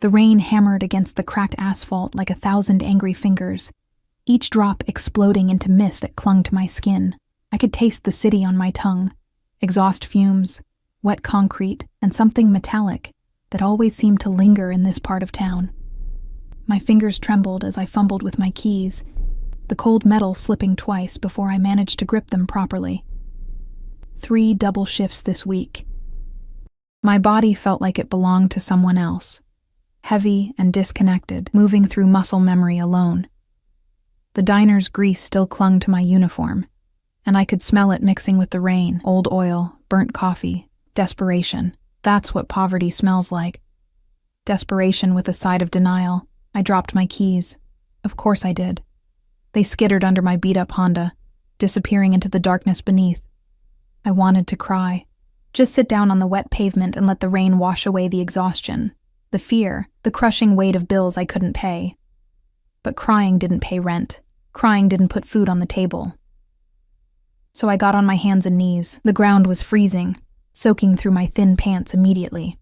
The rain hammered against the cracked asphalt like 1,000 angry fingers, each drop exploding into mist that clung to my skin. I could taste the city on my tongue, exhaust fumes, wet concrete, and something metallic that always seemed to linger in this part of town. My fingers trembled as I fumbled with my keys, the cold metal slipping twice before I managed to grip them properly. 3 double shifts this week. My body felt like it belonged to someone else, heavy and disconnected, moving through muscle memory alone. The diner's grease still clung to my uniform, and I could smell it mixing with the rain, old oil, burnt coffee, desperation. That's what poverty smells like. Desperation with a side of denial. I dropped my keys. Of course I did. They skittered under my beat-up Honda, disappearing into the darkness beneath. I wanted to cry. Just sit down on the wet pavement and let the rain wash away the exhaustion, the fear, the crushing weight of bills I couldn't pay. But crying didn't pay rent. Crying didn't put food on the table. So I got on my hands and knees. The ground was freezing, soaking through my thin pants immediately.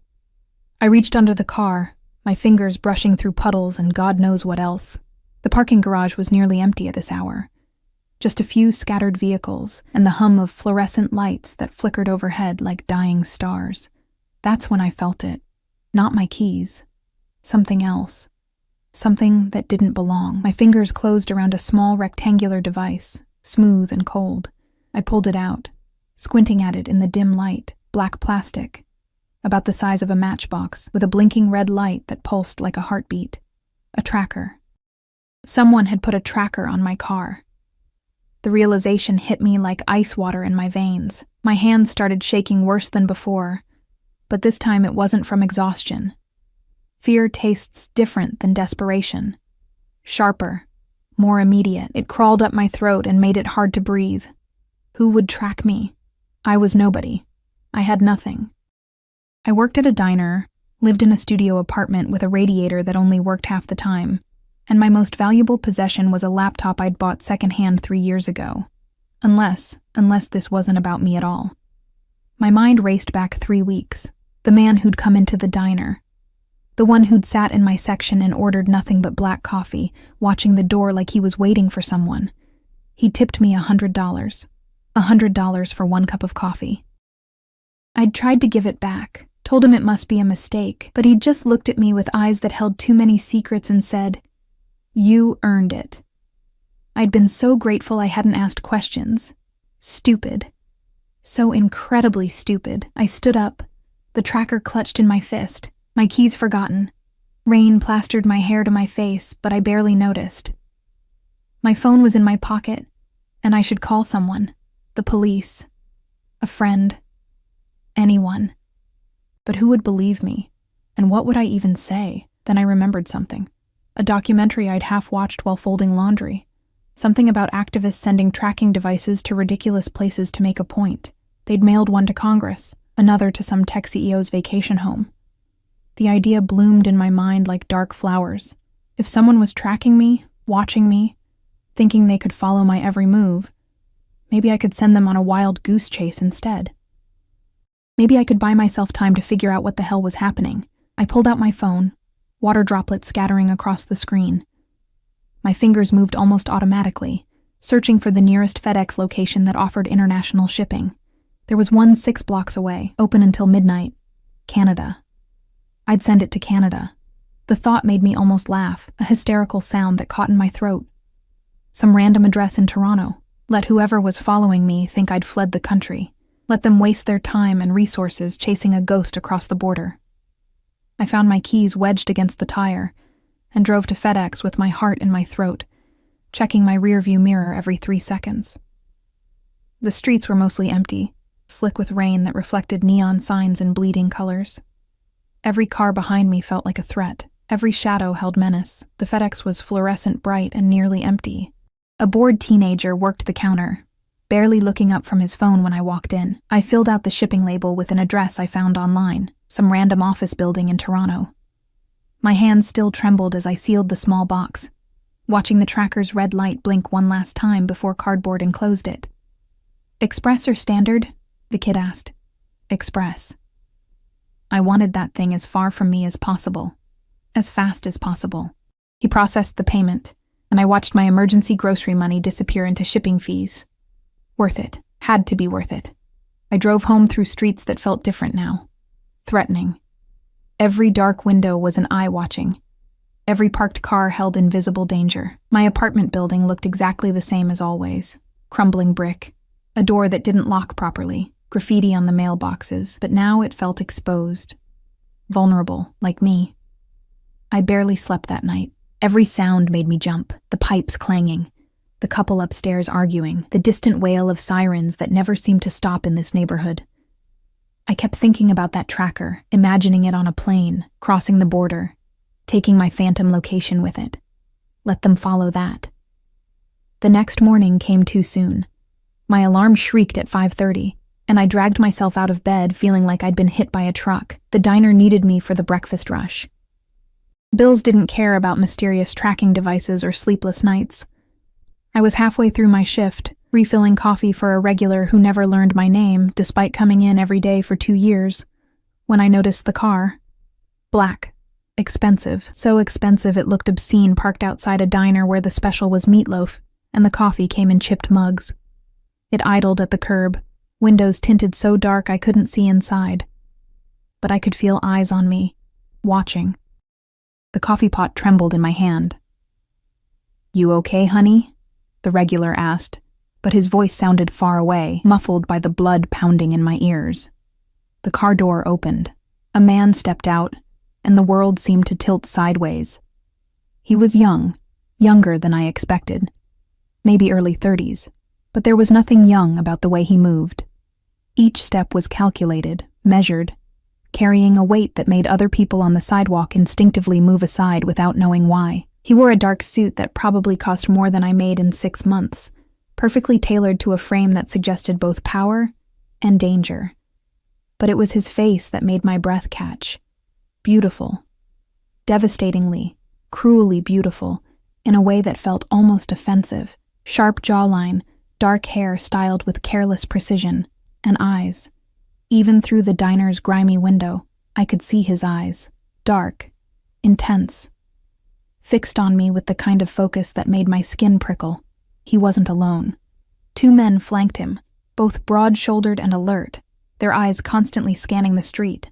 I reached under the car, my fingers brushing through puddles and God knows what else. The parking garage was nearly empty at this hour. Just a few scattered vehicles and the hum of fluorescent lights that flickered overhead like dying stars. That's when I felt it. Not my keys. Something else. Something that didn't belong. My fingers closed around a small rectangular device, smooth and cold. I pulled it out, squinting at it in the dim light, black plastic, about the size of a matchbox, with a blinking red light that pulsed like a heartbeat. A tracker. Someone had put a tracker on my car. The realization hit me like ice water in my veins. My hands started shaking worse than before, but this time it wasn't from exhaustion. Fear tastes different than desperation. Sharper, more immediate. It crawled up my throat and made it hard to breathe. Who would track me? I was nobody. I had nothing. I worked at a diner, lived in a studio apartment with a radiator that only worked half the time, and my most valuable possession was a laptop I'd bought secondhand 3 years ago. Unless this wasn't about me at all. My mind raced back 3 weeks. The man who'd come into the diner. The one who'd sat in my section and ordered nothing but black coffee, watching the door like he was waiting for someone. He tipped me $100. $100 for 1 cup of coffee. I'd tried to give it back, told him it must be a mistake, but he'd just looked at me with eyes that held too many secrets and said, "You earned it." I'd been so grateful I hadn't asked questions. Stupid. So incredibly stupid. I stood up, the tracker clutched in my fist, my keys forgotten. Rain plastered my hair to my face, but I barely noticed. My phone was in my pocket, and I should call someone. The police. A friend. Anyone. But who would believe me? And what would I even say? Then I remembered something. A documentary I'd half-watched while folding laundry. Something about activists sending tracking devices to ridiculous places to make a point. They'd mailed one to Congress, another to some tech CEO's vacation home. The idea bloomed in my mind like dark flowers. If someone was tracking me, watching me, thinking they could follow my every move, maybe I could send them on a wild goose chase instead. Maybe I could buy myself time to figure out what the hell was happening. I pulled out my phone, water droplets scattering across the screen. My fingers moved almost automatically, searching for the nearest FedEx location that offered international shipping. There was one 6 blocks away, open until midnight. Canada. I'd send it to Canada. The thought made me almost laugh, a hysterical sound that caught in my throat. Some random address in Toronto. Let whoever was following me think I'd fled the country. Let them waste their time and resources chasing a ghost across the border. I found my keys wedged against the tire and drove to FedEx with my heart in my throat, checking my rearview mirror every 3 seconds. The streets were mostly empty, slick with rain that reflected neon signs in bleeding colors. Every car behind me felt like a threat. Every shadow held menace. The FedEx was fluorescent bright and nearly empty. A bored teenager worked the counter, barely looking up from his phone when I walked in. I filled out the shipping label with an address I found online, some random office building in Toronto. My hands still trembled as I sealed the small box, watching the tracker's red light blink one last time before cardboard enclosed it. "Express or standard?" the kid asked. "Express." I wanted that thing as far from me as possible. as fast as possible. He processed the payment, and I watched my emergency grocery money disappear into shipping fees. Worth it. Had to be worth it. I drove home through streets that felt different now. Threatening. Every dark window was an eye watching. Every parked car held invisible danger. My apartment building looked exactly the same as always. Crumbling brick. A door that didn't lock properly. Graffiti on the mailboxes, but now it felt exposed. Vulnerable, like me. I barely slept that night. Every sound made me jump. The pipes clanging. The couple upstairs arguing. The distant wail of sirens that never seemed to stop in this neighborhood. I kept thinking about that tracker, imagining it on a plane, crossing the border, taking my phantom location with it. Let them follow that. The next morning came too soon. My alarm shrieked at 5:30, and I dragged myself out of bed feeling like I'd been hit by a truck. The diner needed me for the breakfast rush. Bills didn't care about mysterious tracking devices or sleepless nights. I was halfway through my shift, refilling coffee for a regular who never learned my name despite coming in every day for 2 years, when I noticed the car. Black. Expensive. So expensive it looked obscene parked outside a diner where the special was meatloaf, and the coffee came in chipped mugs. It idled at the curb, windows tinted so dark I couldn't see inside. But I could feel eyes on me, watching. The coffee pot trembled in my hand. "You okay, honey?" the regular asked, but his voice sounded far away, muffled by the blood pounding in my ears. The car door opened. A man stepped out, and the world seemed to tilt sideways. He was young, younger than I expected. Maybe early 30s, but there was nothing young about the way he moved. Each step was calculated, measured, carrying a weight that made other people on the sidewalk instinctively move aside without knowing why. He wore a dark suit that probably cost more than I made in 6 months, perfectly tailored to a frame that suggested both power and danger. But it was his face that made my breath catch. Beautiful. Devastatingly, cruelly beautiful, in a way that felt almost offensive. Sharp jawline, dark hair styled with careless precision, and eyes. Even through the diner's grimy window, I could see his eyes. Dark, intense. Fixed on me with the kind of focus that made my skin prickle. He wasn't alone. 2 men flanked him, both broad-shouldered and alert, their eyes constantly scanning the street.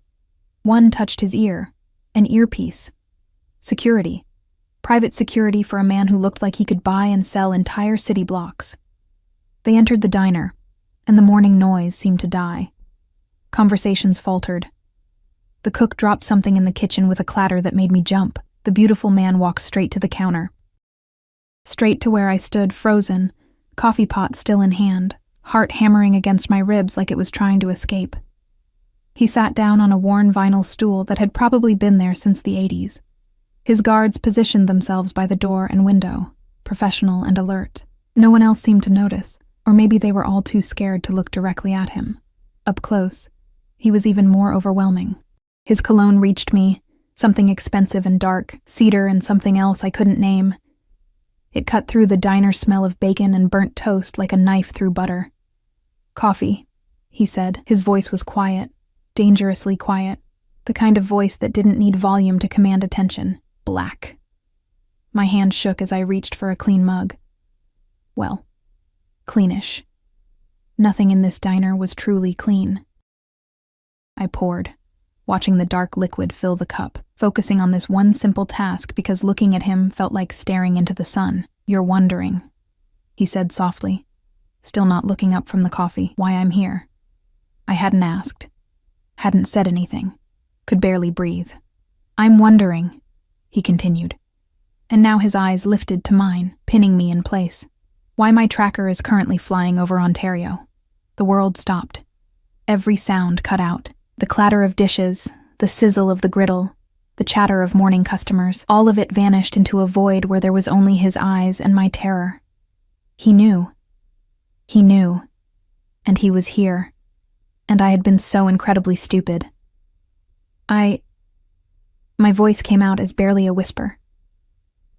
One touched his ear, an earpiece. Security. Private security for a man who looked like he could buy and sell entire city blocks. They entered the diner, and the morning noise seemed to die. Conversations faltered. The cook dropped something in the kitchen with a clatter that made me jump. The beautiful man walked straight to the counter. Straight to where I stood, frozen, coffee pot still in hand, heart hammering against my ribs like it was trying to escape. He sat down on a worn vinyl stool that had probably been there since the 80s. His guards positioned themselves by the door and window, professional and alert. No one else seemed to notice, or maybe they were all too scared to look directly at him. Up close, he was even more overwhelming. His cologne reached me, something expensive and dark, cedar and something else I couldn't name. It cut through the diner smell of bacon and burnt toast like a knife through butter. "Coffee," he said. His voice was quiet, dangerously quiet, the kind of voice that didn't need volume to command attention. Black. My hand shook as I reached for a clean mug. Well, cleanish. Nothing in this diner was truly clean. I poured, watching the dark liquid fill the cup, focusing on this one simple task because looking at him felt like staring into the sun. "You're wondering," he said softly, still not looking up from the coffee, "why I'm here." I hadn't asked, hadn't said anything, could barely breathe. "I'm wondering," he continued, and now his eyes lifted to mine, pinning me in place. "Why my tracker is currently flying over Ontario." The world stopped. Every sound cut out. The clatter of dishes, the sizzle of the griddle, the chatter of morning customers, all of it vanished into a void where there was only his eyes and my terror. He knew. He knew. And he was here. And I had been so incredibly stupid. My voice came out as barely a whisper.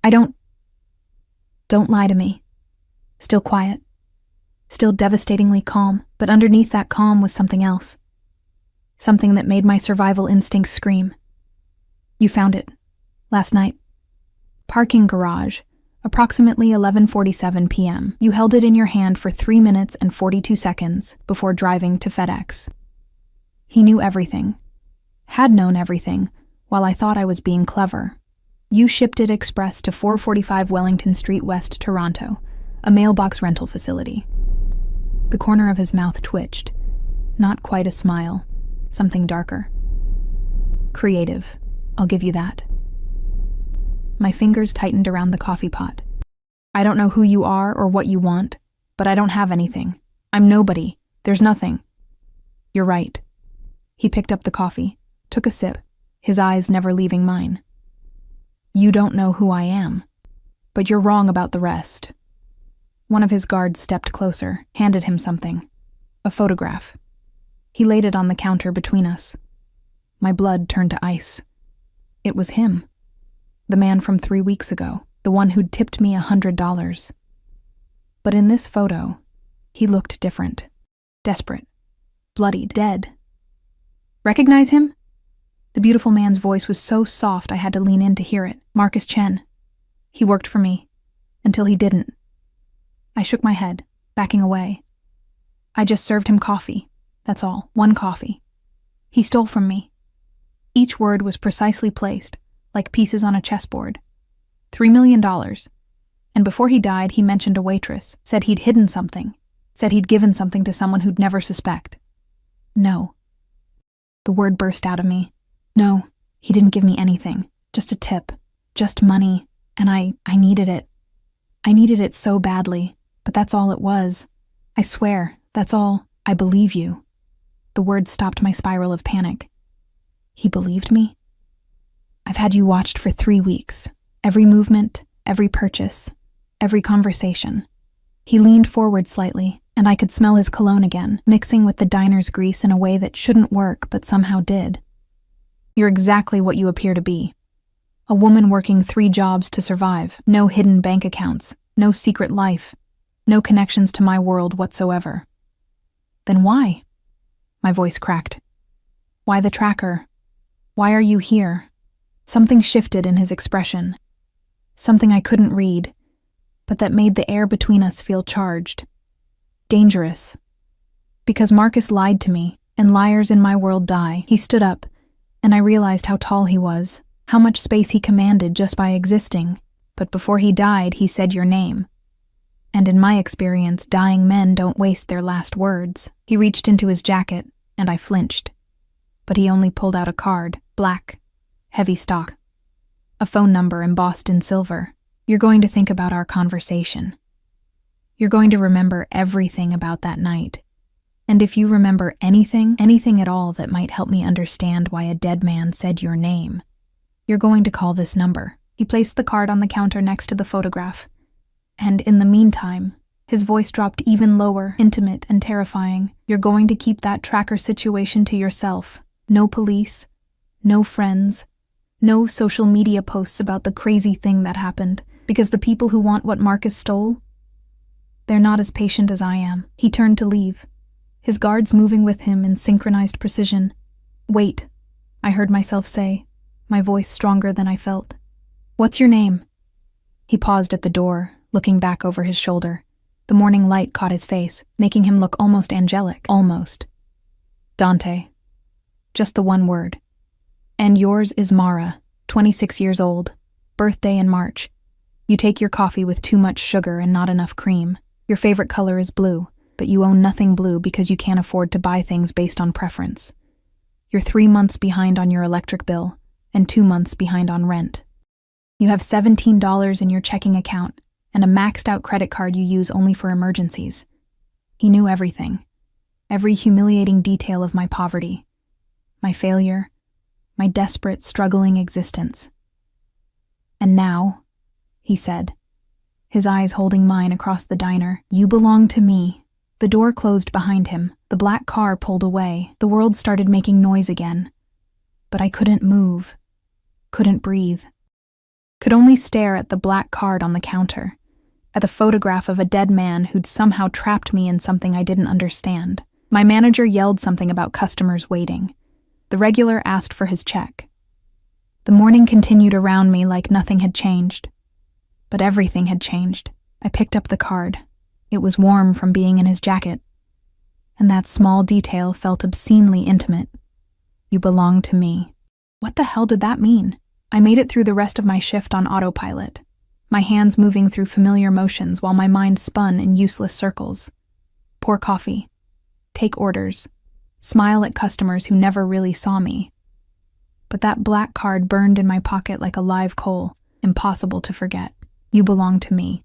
Don't lie to me." Still quiet. Still devastatingly calm, but underneath that calm was something else. Something that made my survival instincts scream. "You found it. Last night. Parking garage. Approximately 11:47 p.m. You held it in your hand for 3 minutes and 42 seconds before driving to FedEx. He knew everything. Had known everything, while I thought I was being clever. You shipped it express to 445 Wellington Street, West Toronto, a mailbox rental facility. The corner of his mouth twitched. Not quite a smile. Something darker. Creative. I'll give you that. My fingers tightened around the coffee pot. I don't know who you are or what you want, but I don't have anything. I'm nobody. There's nothing. You're right. He picked up the coffee, took a sip, his eyes never leaving mine. You don't know who I am, but you're wrong about the rest. One of his guards stepped closer, handed him something. A photograph. He laid it on the counter between us. My blood turned to ice. It was him. The man from 3 weeks ago, the one who'd tipped me $100. But in this photo, he looked different. Desperate. Bloodied. Dead. Recognize him? The beautiful man's voice was so soft I had to lean in to hear it. Marcus Chen. He worked for me. Until he didn't. I shook my head, backing away. I just served him coffee. That's all. One coffee. He stole from me. Each word was precisely placed, like pieces on a chessboard. $3 million. And before he died, he mentioned a waitress, said he'd hidden something, said he'd given something to someone who'd never suspect. No. The word burst out of me. No, he didn't give me anything. Just a tip. Just money. And I needed it. I needed it so badly, but that's all it was. I swear, that's all. I believe you. The word stopped my spiral of panic. He believed me? I've had you watched for 3 weeks. Every movement, every purchase, every conversation. He leaned forward slightly, and I could smell his cologne again, mixing with the diner's grease in a way that shouldn't work but somehow did. You're exactly what you appear to be. A woman working 3 jobs to survive, no hidden bank accounts, no secret life, no connections to my world whatsoever. Then why? My voice cracked. Why the tracker? Why are you here? Something shifted in his expression. Something I couldn't read, but that made the air between us feel charged. Dangerous. Because Marcus lied to me, and liars in my world die. He stood up, and I realized how tall he was, how much space he commanded just by existing. But before he died, he said your name. And in my experience, dying men don't waste their last words. He reached into his jacket, and I flinched. But he only pulled out a card, black, heavy stock. A phone number embossed in silver. You're going to think about our conversation. You're going to remember everything about that night. And if you remember anything at all that might help me understand why a dead man said your name, you're going to call this number. He placed the card on the counter next to the photograph. And in the meantime, his voice dropped even lower, intimate and terrifying. You're going to keep that tracker situation to yourself. No police, no friends, no social media posts about the crazy thing that happened, because the people who want what Marcus stole, they're not as patient as I am. He turned to leave, his guards moving with him in synchronized precision. Wait, I heard myself say, my voice stronger than I felt. What's your name? He paused at the door, looking back over his shoulder. The morning light caught his face, making him look almost angelic. Almost. Dante. Just the one word. And yours is Mara, 26 years old, birthday in March. You take your coffee with too much sugar and not enough cream. Your favorite color is blue, but you own nothing blue because you can't afford to buy things based on preference. You're 3 months behind on your electric bill and 2 months behind on rent. You have $17 in your checking account and a maxed-out credit card you use only for emergencies. He knew everything, every humiliating detail of my poverty, my failure, my desperate, struggling existence. And now, he said, his eyes holding mine across the diner, you belong to me. The door closed behind him, the black car pulled away, the world started making noise again. But I couldn't move, couldn't breathe, could only stare at the black card on the counter, at the photograph of a dead man who'd somehow trapped me in something I didn't understand. My manager yelled something about customers waiting. The regular asked for his check. The morning continued around me like nothing had changed. But everything had changed. I picked up the card. It was warm from being in his jacket. And that small detail felt obscenely intimate. You belong to me. What the hell did that mean? I made it through the rest of my shift on autopilot, my hands moving through familiar motions while my mind spun in useless circles. Pour coffee. Take orders. Smile at customers who never really saw me. But that black card burned in my pocket like a live coal, impossible to forget. You belong to me.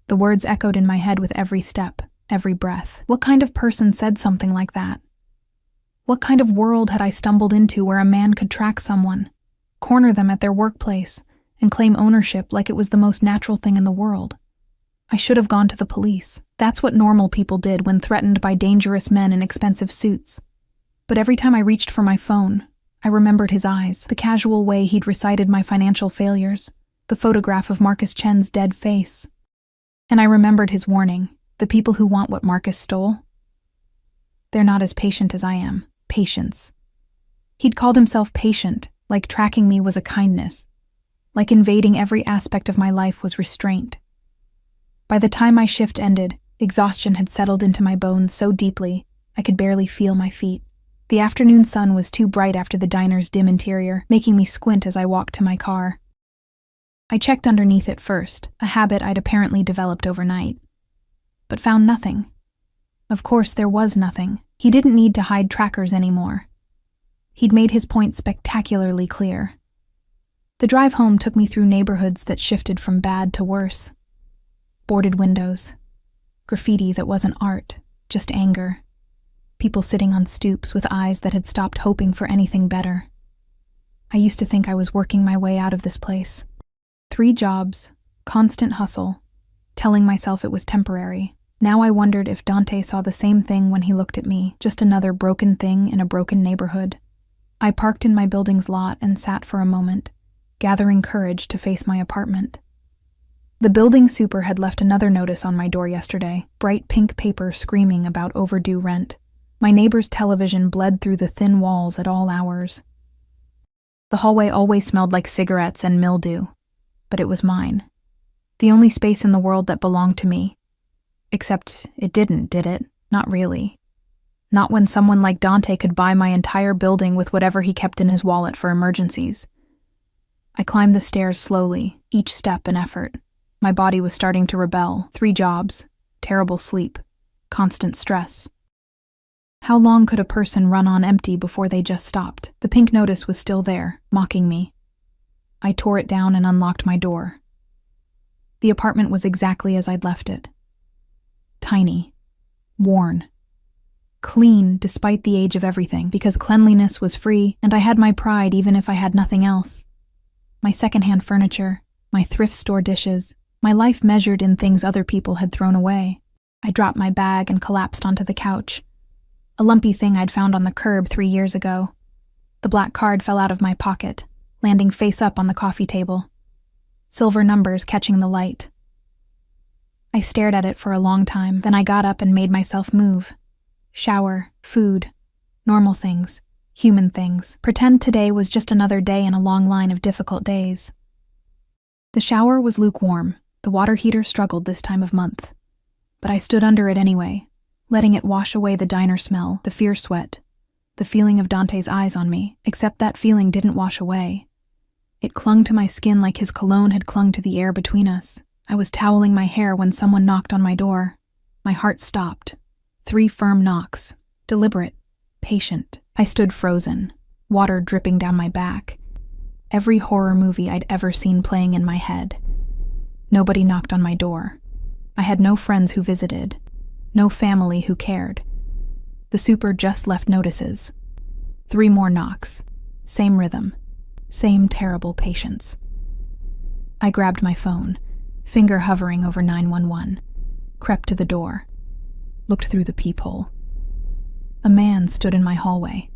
The words echoed in my head with every step, every breath. What kind of person said something like that? What kind of world had I stumbled into where a man could track someone, corner them at their workplace, and claim ownership like it was the most natural thing in the world? I should have gone to the police. That's what normal people did when threatened by dangerous men in expensive suits. But every time I reached for my phone, I remembered his eyes, the casual way he'd recited my financial failures, the photograph of Marcus Chen's dead face. And I remembered his warning, the people who want what Marcus stole. They're not as patient as I am. Patience. He'd called himself patient, like tracking me was a kindness, like invading every aspect of my life was restraint. By the time my shift ended, exhaustion had settled into my bones so deeply I could barely feel my feet. The afternoon sun was too bright after the diner's dim interior, making me squint as I walked to my car. I checked underneath it first, a habit I'd apparently developed overnight, but found nothing. Of course, there was nothing. He didn't need to hide trackers anymore. He'd made his point spectacularly clear. The drive home took me through neighborhoods that shifted from bad to worse. Boarded windows. Graffiti that wasn't art, just anger. People sitting on stoops with eyes that had stopped hoping for anything better. I used to think I was working my way out of this place. 3 jobs, constant hustle, telling myself it was temporary. Now I wondered if Dante saw the same thing when he looked at me, just another broken thing in a broken neighborhood. I parked in my building's lot and sat for a moment, gathering courage to face my apartment. The building super had left another notice on my door yesterday, bright pink paper screaming about overdue rent. My neighbor's television bled through the thin walls at all hours. The hallway always smelled like cigarettes and mildew, but it was mine. The only space in the world that belonged to me. Except it didn't, did it? Not really. Not when someone like Dante could buy my entire building with whatever he kept in his wallet for emergencies. I climbed the stairs slowly, each step an effort. My body was starting to rebel. 3 jobs, terrible sleep, constant stress. How long could a person run on empty before they just stopped? The pink notice was still there, mocking me. I tore it down and unlocked my door. The apartment was exactly as I'd left it. Tiny, worn, clean despite the age of everything, because cleanliness was free and I had my pride even if I had nothing else. My secondhand furniture, my thrift store dishes, my life measured in things other people had thrown away. I dropped my bag and collapsed onto the couch. A lumpy thing I'd found on the curb 3 years ago. The black card fell out of my pocket, landing face up on the coffee table. Silver numbers catching the light. I stared at it for a long time, then I got up and made myself move. Shower, food, normal things, human things. Pretend today was just another day in a long line of difficult days. The shower was lukewarm. The water heater struggled this time of month. But I stood under it anyway, letting it wash away the diner smell, the fear sweat, the feeling of Dante's eyes on me, except that feeling didn't wash away. It clung to my skin like his cologne had clung to the air between us. I was toweling my hair when someone knocked on my door. My heart stopped. 3 firm knocks. Deliberate. Patient. I stood frozen, water dripping down my back. Every horror movie I'd ever seen playing in my head. Nobody knocked on my door. I had no friends who visited. No family who cared. The super just left notices. 3 more knocks. Same rhythm. Same terrible patience. I grabbed my phone, finger hovering over 911, crept to the door, looked through the peephole. A man stood in my hallway.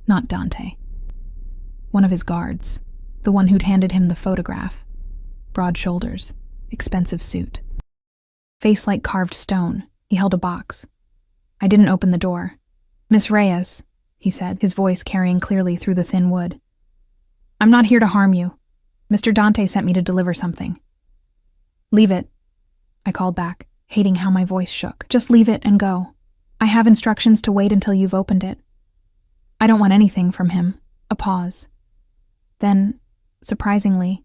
Not Dante. One of his guards, the one who'd handed him the photograph. Broad shoulders, expensive suit. Face like carved stone, he held a box. I didn't open the door. "Miss Reyes," he said, his voice carrying clearly through the thin wood. I'm not here to harm you. Mr. Dante sent me to deliver something. Leave it, I called back, hating how my voice shook. Just leave it and go. I have instructions to wait until you've opened it. I don't want anything from him. A pause. Then, surprisingly,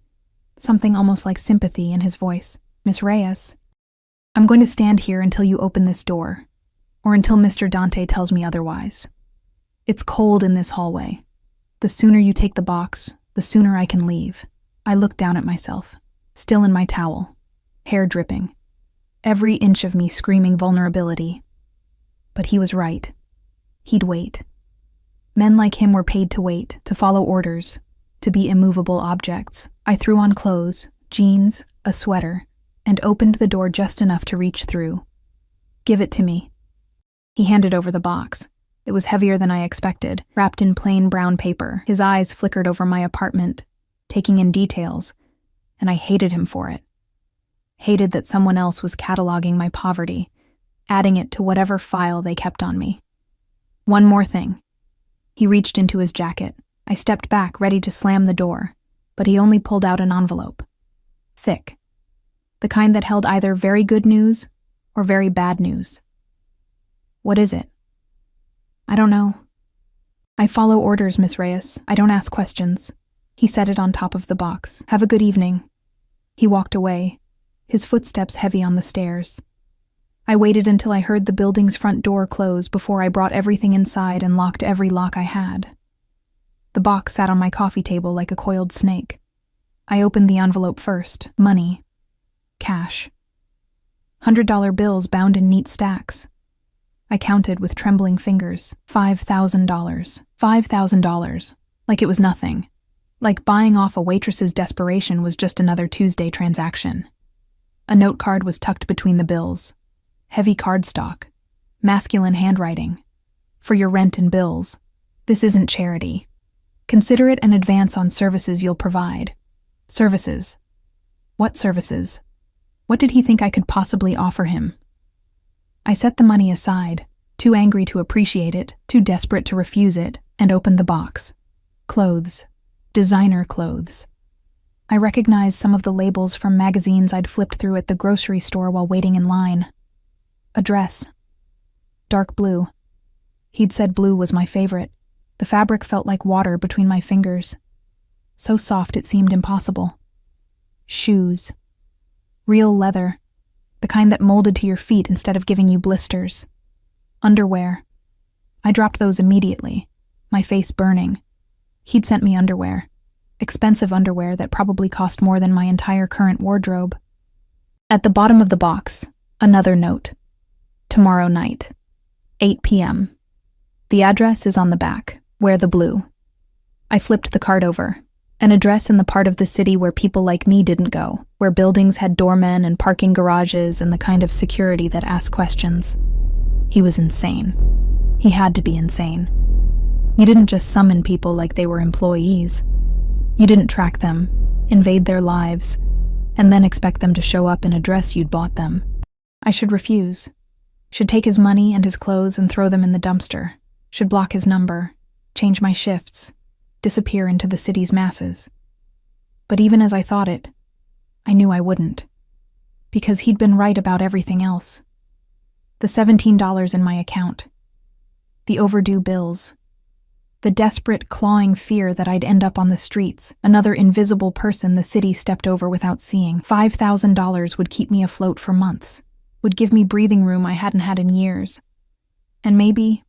something almost like sympathy in his voice. Miss Reyes, I'm going to stand here until you open this door, or until Mr. Dante tells me otherwise. It's cold in this hallway. The sooner you take the box, the sooner I can leave. I looked down at myself, still in my towel, hair dripping, every inch of me screaming vulnerability. But he was right. He'd wait. Men like him were paid to wait, to follow orders, to be immovable objects. I threw on clothes, jeans, a sweater, and opened the door just enough to reach through. Give it to me. He handed over the box. It was heavier than I expected, wrapped in plain brown paper. His eyes flickered over my apartment, taking in details, and I hated him for it. Hated that someone else was cataloging my poverty, adding it to whatever file they kept on me. One more thing. He reached into his jacket. I stepped back, ready to slam the door, but he only pulled out an envelope. Thick. The kind that held either very good news or very bad news. What is it? I don't know. I follow orders, Miss Reyes. I don't ask questions. He set it on top of the box. Have a good evening. He walked away, his footsteps heavy on the stairs. I waited until I heard the building's front door close before I brought everything inside and locked every lock I had. The box sat on my coffee table like a coiled snake. I opened the envelope first. Money. Cash. $100 bills bound in neat stacks. I counted with trembling fingers. $5,000. $5,000. Like it was nothing. Like buying off a waitress's desperation was just another Tuesday transaction. A note card was tucked between the bills. Heavy cardstock. Masculine handwriting. For your rent and bills. This isn't charity. Consider it an advance on services you'll provide. Services. What services? What did he think I could possibly offer him? I set the money aside, too angry to appreciate it, too desperate to refuse it, and opened the box. Clothes. Designer clothes. I recognized some of the labels from magazines I'd flipped through at the grocery store while waiting in line. A dress. Dark blue. He'd said blue was my favorite. The fabric felt like water between my fingers. So soft it seemed impossible. Shoes. Real leather. The kind that molded to your feet instead of giving you blisters. Underwear. I dropped those immediately, my face burning. He'd sent me underwear. Expensive underwear that probably cost more than my entire current wardrobe. At the bottom of the box, another note. Tomorrow night. 8 p.m. The address is on the back. Wear the blue. I flipped the card over. An address in the part of the city where people like me didn't go, where buildings had doormen and parking garages and the kind of security that asked questions. He was insane. He had to be insane. You didn't just summon people like they were employees. You didn't track them, invade their lives, and then expect them to show up in a dress you'd bought them. I should refuse. Should take his money and his clothes and throw them in the dumpster. Should block his number, change my shifts, disappear into the city's masses. But even as I thought it, I knew I wouldn't. Because he'd been right about everything else. The $17 in my account. The overdue bills. The desperate, clawing fear that I'd end up on the streets, another invisible person the city stepped over without seeing. $5,000 would keep me afloat for months, would give me breathing room I hadn't had in years. And maybe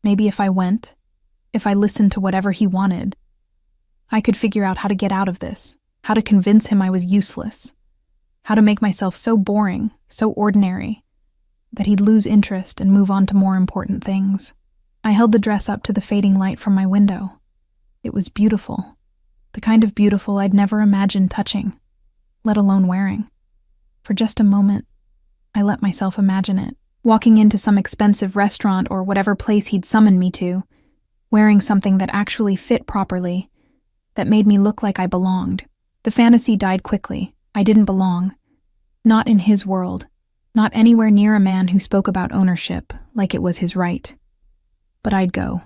if I went, if I listened to whatever he wanted, I could figure out how to get out of this, how to convince him I was useless, how to make myself so boring, so ordinary, that he'd lose interest and move on to more important things. I held the dress up to the fading light from my window. It was beautiful, the kind of beautiful I'd never imagined touching, let alone wearing. For just a moment, I let myself imagine it, walking into some expensive restaurant or whatever place he'd summoned me to, wearing something that actually fit properly, that made me look like I belonged. The fantasy died quickly. I didn't belong. Not in his world. Not anywhere near a man who spoke about ownership like it was his right. But I'd go.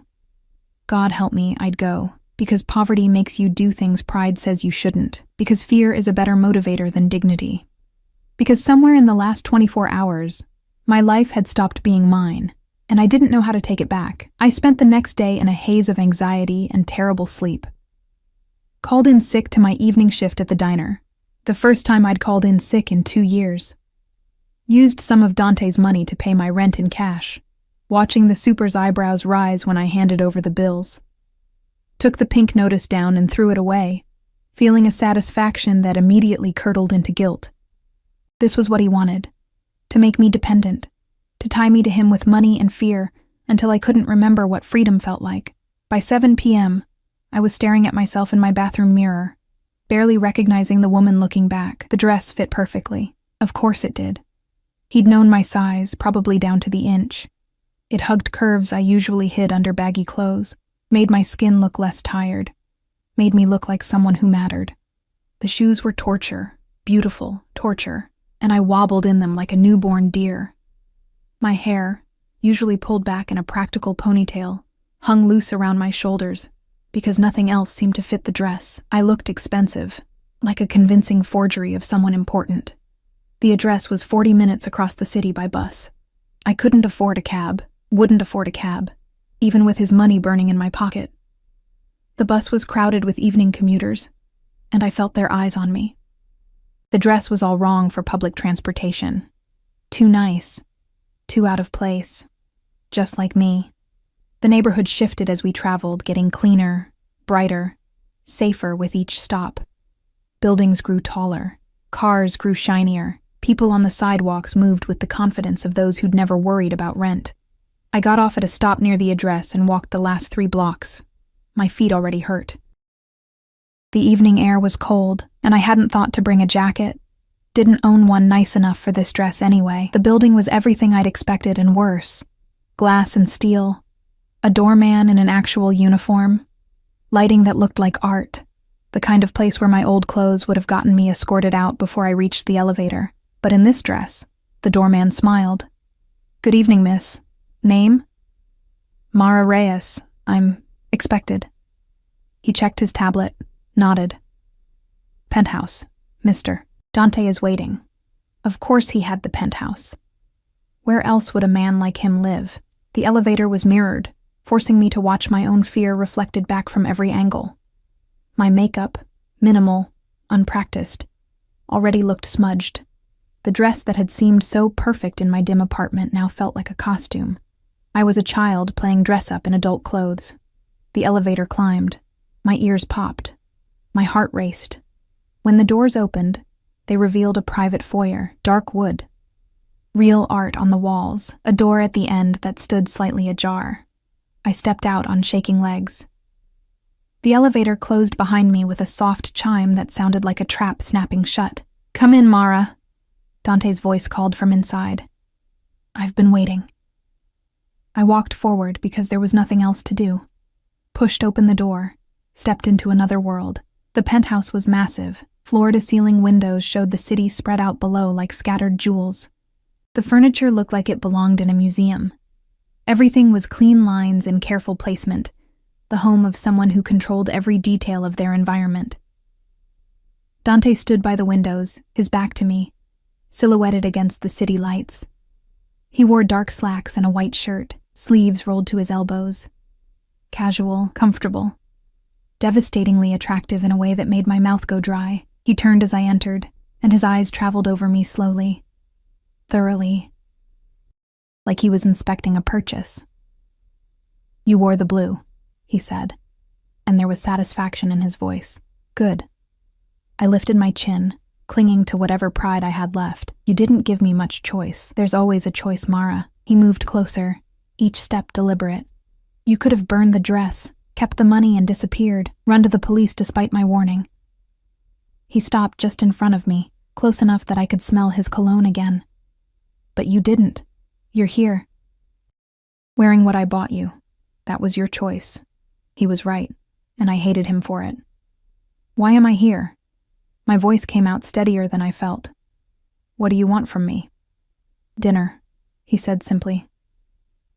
God help me, I'd go. Because poverty makes you do things pride says you shouldn't. Because fear is a better motivator than dignity. Because somewhere in the last 24 hours, my life had stopped being mine, and I didn't know how to take it back. I spent the next day in a haze of anxiety and terrible sleep. Called in sick to my evening shift at the diner. The first time I'd called in sick in 2 years. Used some of Dante's money to pay my rent in cash, watching the super's eyebrows rise when I handed over the bills. Took the pink notice down and threw it away, feeling a satisfaction that immediately curdled into guilt. This was what he wanted, to make me dependent, to tie me to him with money and fear until I couldn't remember what freedom felt like. By 7 p.m., I was staring at myself in my bathroom mirror, barely recognizing the woman looking back. The dress fit perfectly. Of course it did. He'd known my size, probably down to the inch. It hugged curves I usually hid under baggy clothes, made my skin look less tired, made me look like someone who mattered. The shoes were torture, beautiful torture, and I wobbled in them like a newborn deer. My hair, usually pulled back in a practical ponytail, hung loose around my shoulders because nothing else seemed to fit the dress. I looked expensive, like a convincing forgery of someone important. The address was 40 minutes across the city by bus. I couldn't afford a cab, wouldn't afford a cab, even with his money burning in my pocket. The bus was crowded with evening commuters, and I felt their eyes on me. The dress was all wrong for public transportation. Too nice, too out of place, just like me. The neighborhood shifted as we traveled, getting cleaner, brighter, safer with each stop. Buildings grew taller, cars grew shinier, people on the sidewalks moved with the confidence of those who'd never worried about rent. I got off at a stop near the address and walked the last 3 blocks. My feet already hurt. The evening air was cold, and I hadn't thought to bring a jacket. Didn't own one nice enough for this dress anyway. The building was everything I'd expected and worse. Glass and steel, a doorman in an actual uniform, lighting that looked like art, the kind of place where my old clothes would have gotten me escorted out before I reached the elevator. But in this dress, the doorman smiled. "Good evening, miss. Name?" "Mara Reyes. I'm expected." He checked his tablet, nodded. "Penthouse, mister. Dante is waiting." Of course he had the penthouse. Where else would a man like him live? The elevator was mirrored, forcing me to watch my own fear reflected back from every angle. My makeup, minimal, unpracticed, already looked smudged. The dress that had seemed so perfect in my dim apartment now felt like a costume. I was a child playing dress-up in adult clothes. The elevator climbed. My ears popped. My heart raced. When the doors opened, they revealed a private foyer, dark wood. Real art on the walls, a door at the end that stood slightly ajar. I stepped out on shaking legs. The elevator closed behind me with a soft chime that sounded like a trap snapping shut. "Come in, Mara," Dante's voice called from inside. "I've been waiting." I walked forward because there was nothing else to do. Pushed open the door, stepped into another world. The penthouse was massive. Floor-to-ceiling windows showed the city spread out below like scattered jewels. The furniture looked like it belonged in a museum. Everything was clean lines and careful placement, the home of someone who controlled every detail of their environment. Dante stood by the windows, his back to me, silhouetted against the city lights. He wore dark slacks and a white shirt, sleeves rolled to his elbows. Casual, comfortable, devastatingly attractive in a way that made my mouth go dry. He turned as I entered, and his eyes traveled over me slowly, thoroughly, like he was inspecting a purchase. "You wore the blue," he said, and there was satisfaction in his voice. "Good." I lifted my chin, clinging to whatever pride I had left. "You didn't give me much choice." "There's always a choice, Mara." He moved closer, each step deliberate. "You could have burned the dress, kept the money and disappeared, run to the police despite my warning." He stopped just in front of me, close enough that I could smell his cologne again. "But you didn't. You're here. Wearing what I bought you. That was your choice." He was right, and I hated him for it. "Why am I here?" My voice came out steadier than I felt. "What do you want from me?" "Dinner," he said simply.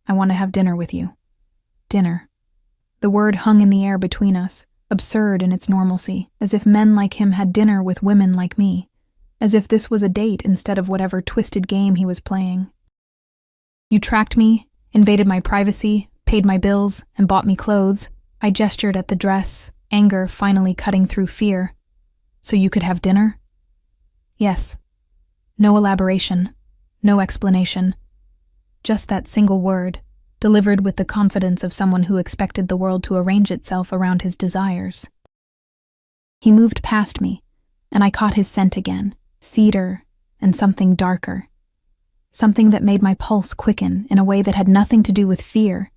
"I want to have dinner with you." Dinner. The word hung in the air between us, absurd in its normalcy, as if men like him had dinner with women like me, as if this was a date instead of whatever twisted game he was playing. You tracked me, invaded my privacy, paid my bills, and bought me clothes. I gestured at the dress, anger finally cutting through fear. So you could have dinner? Yes. No elaboration, no explanation. Just that single word, delivered with the confidence of someone who expected the world to arrange itself around his desires. He moved past me, and I caught his scent again, cedar and something darker. Something that made my pulse quicken in a way that had nothing to do with fear,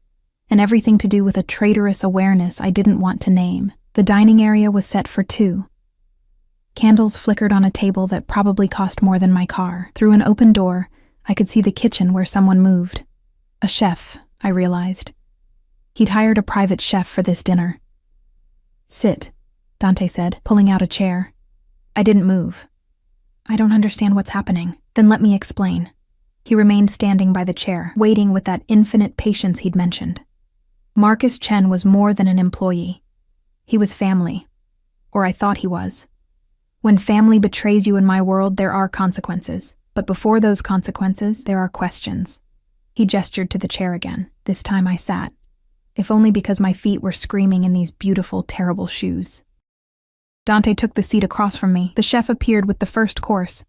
and everything to do with a traitorous awareness I didn't want to name. The dining area was set for 2. Candles flickered on a table that probably cost more than my car. Through an open door, I could see the kitchen where someone moved. A chef, I realized. He'd hired a private chef for this dinner. Sit, Dante said, pulling out a chair. I didn't move. I don't understand what's happening. Then let me explain. He remained standing by the chair, waiting with that infinite patience he'd mentioned. Marcus Chen was more than an employee. He was family. Or I thought he was. When family betrays you in my world, there are consequences. But before those consequences, there are questions. He gestured to the chair again. This time I sat, if only because my feet were screaming in these beautiful, terrible shoes. Dante took the seat across from me. The chef appeared with the first course.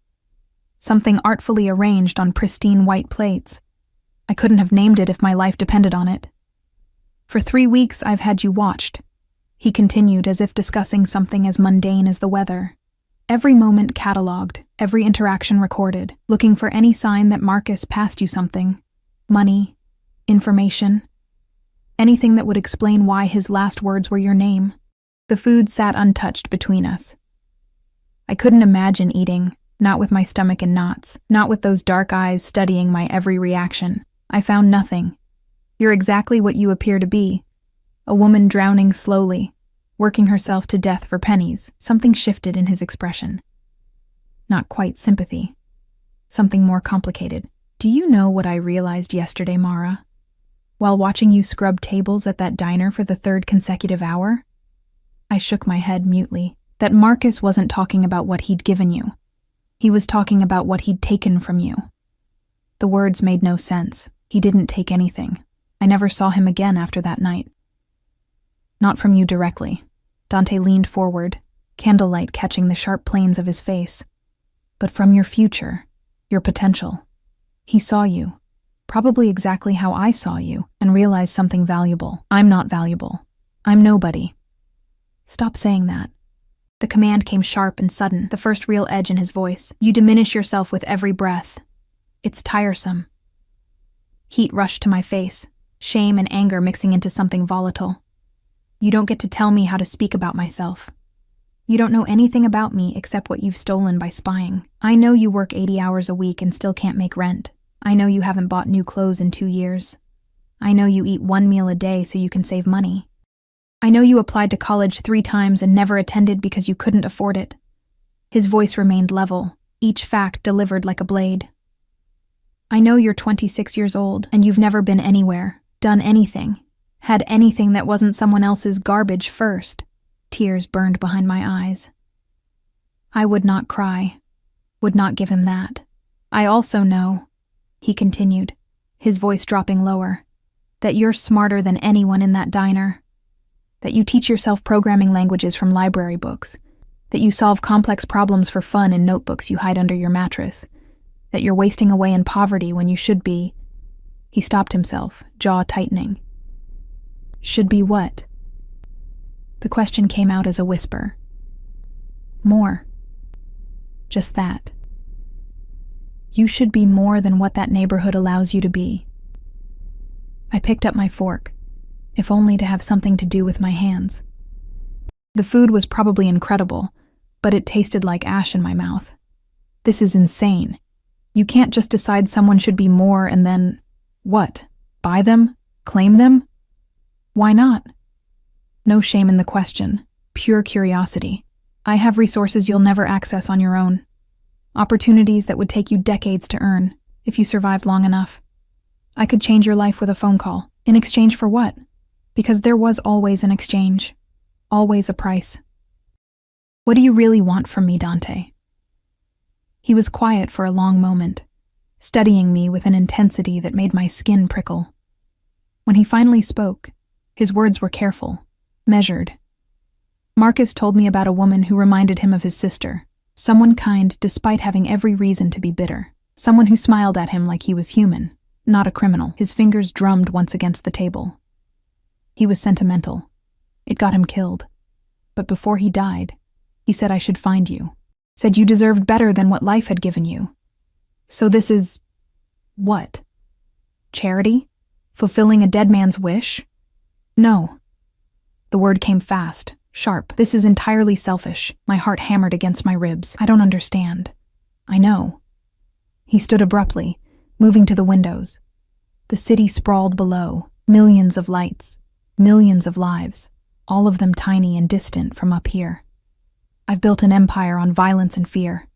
Something artfully arranged on pristine white plates. I couldn't have named it if my life depended on it. For 3 weeks I've had you watched, he continued as if discussing something as mundane as the weather. Every moment catalogued, every interaction recorded, looking for any sign that Marcus passed you something. Money, information, anything that would explain why his last words were your name. The food sat untouched between us. I couldn't imagine eating, not with my stomach in knots, not with those dark eyes studying my every reaction. I found nothing. You're exactly what you appear to be. A woman drowning slowly, working herself to death for pennies. Something shifted in his expression. Not quite sympathy. Something more complicated. Do you know what I realized yesterday, Mara? While watching you scrub tables at that diner for the 3rd consecutive hour? I shook my head mutely. That Marcus wasn't talking about what he'd given you. He was talking about what he'd taken from you. The words made no sense. He didn't take anything. I never saw him again after that night. Not from you directly. Dante leaned forward, candlelight catching the sharp planes of his face. But from your future, your potential. He saw you, probably exactly how I saw you, and realized something valuable. I'm not valuable. I'm nobody. Stop saying that. The command came sharp and sudden, the first real edge in his voice. You diminish yourself with every breath. It's tiresome. Heat rushed to my face, shame and anger mixing into something volatile. You don't get to tell me how to speak about myself. You don't know anything about me except what you've stolen by spying. I know you work 80 hours a week and still can't make rent. I know you haven't bought new clothes in 2 years. I know you eat 1 meal a day so you can save money. I know you applied to college 3 times and never attended because you couldn't afford it. His voice remained level, each fact delivered like a blade. I know you're 26 years old and you've never been anywhere, done anything, had anything that wasn't someone else's garbage first. Tears burned behind my eyes. I would not cry, would not give him that. I also know, he continued, his voice dropping lower, that you're smarter than anyone in that diner. That you teach yourself programming languages from library books. That you solve complex problems for fun in notebooks you hide under your mattress. That you're wasting away in poverty when you should be. He stopped himself, jaw tightening. Should be what? The question came out as a whisper. More. Just that. You should be more than what that neighborhood allows you to be. I picked up my fork, if only to have something to do with my hands. The food was probably incredible, but it tasted like ash in my mouth. This is insane. You can't just decide someone should be more and then, what? Buy them? Claim them? Why not? No shame in the question, pure curiosity. I have resources you'll never access on your own. Opportunities that would take you decades to earn, if you survived long enough. I could change your life with a phone call. In exchange for what? Because there was always an exchange. Always a price. What do you really want from me, Dante? He was quiet for a long moment, studying me with an intensity that made my skin prickle. When he finally spoke, his words were careful, measured. Marcus told me about a woman who reminded him of his sister, someone kind despite having every reason to be bitter, someone who smiled at him like he was human, not a criminal. His fingers drummed once against the table. He was sentimental. It got him killed. But before he died, he said I should find you. Said you deserved better than what life had given you. So this is... what? Charity? Fulfilling a dead man's wish? No. The word came fast, sharp. This is entirely selfish. My heart hammered against my ribs. I don't understand. I know. He stood abruptly, moving to the windows. The city sprawled below, millions of lights, millions of lives, all of them tiny and distant from up here. I've built an empire on violence and fear.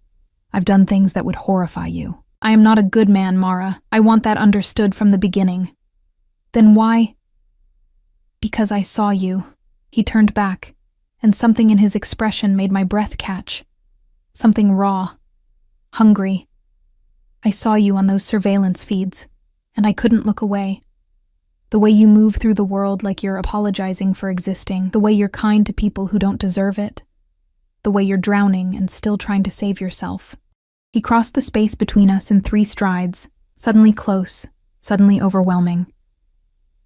I've done things that would horrify you. I am not a good man, Mara. I want that understood from the beginning. Then why? Because I saw you. He turned back, and something in his expression made my breath catch. Something raw, hungry. I saw you on those surveillance feeds, and I couldn't look away. The way you move through the world like you're apologizing for existing, the way you're kind to people who don't deserve it, the way you're drowning and still trying to save yourself. He crossed the space between us in 3 strides, suddenly close, suddenly overwhelming.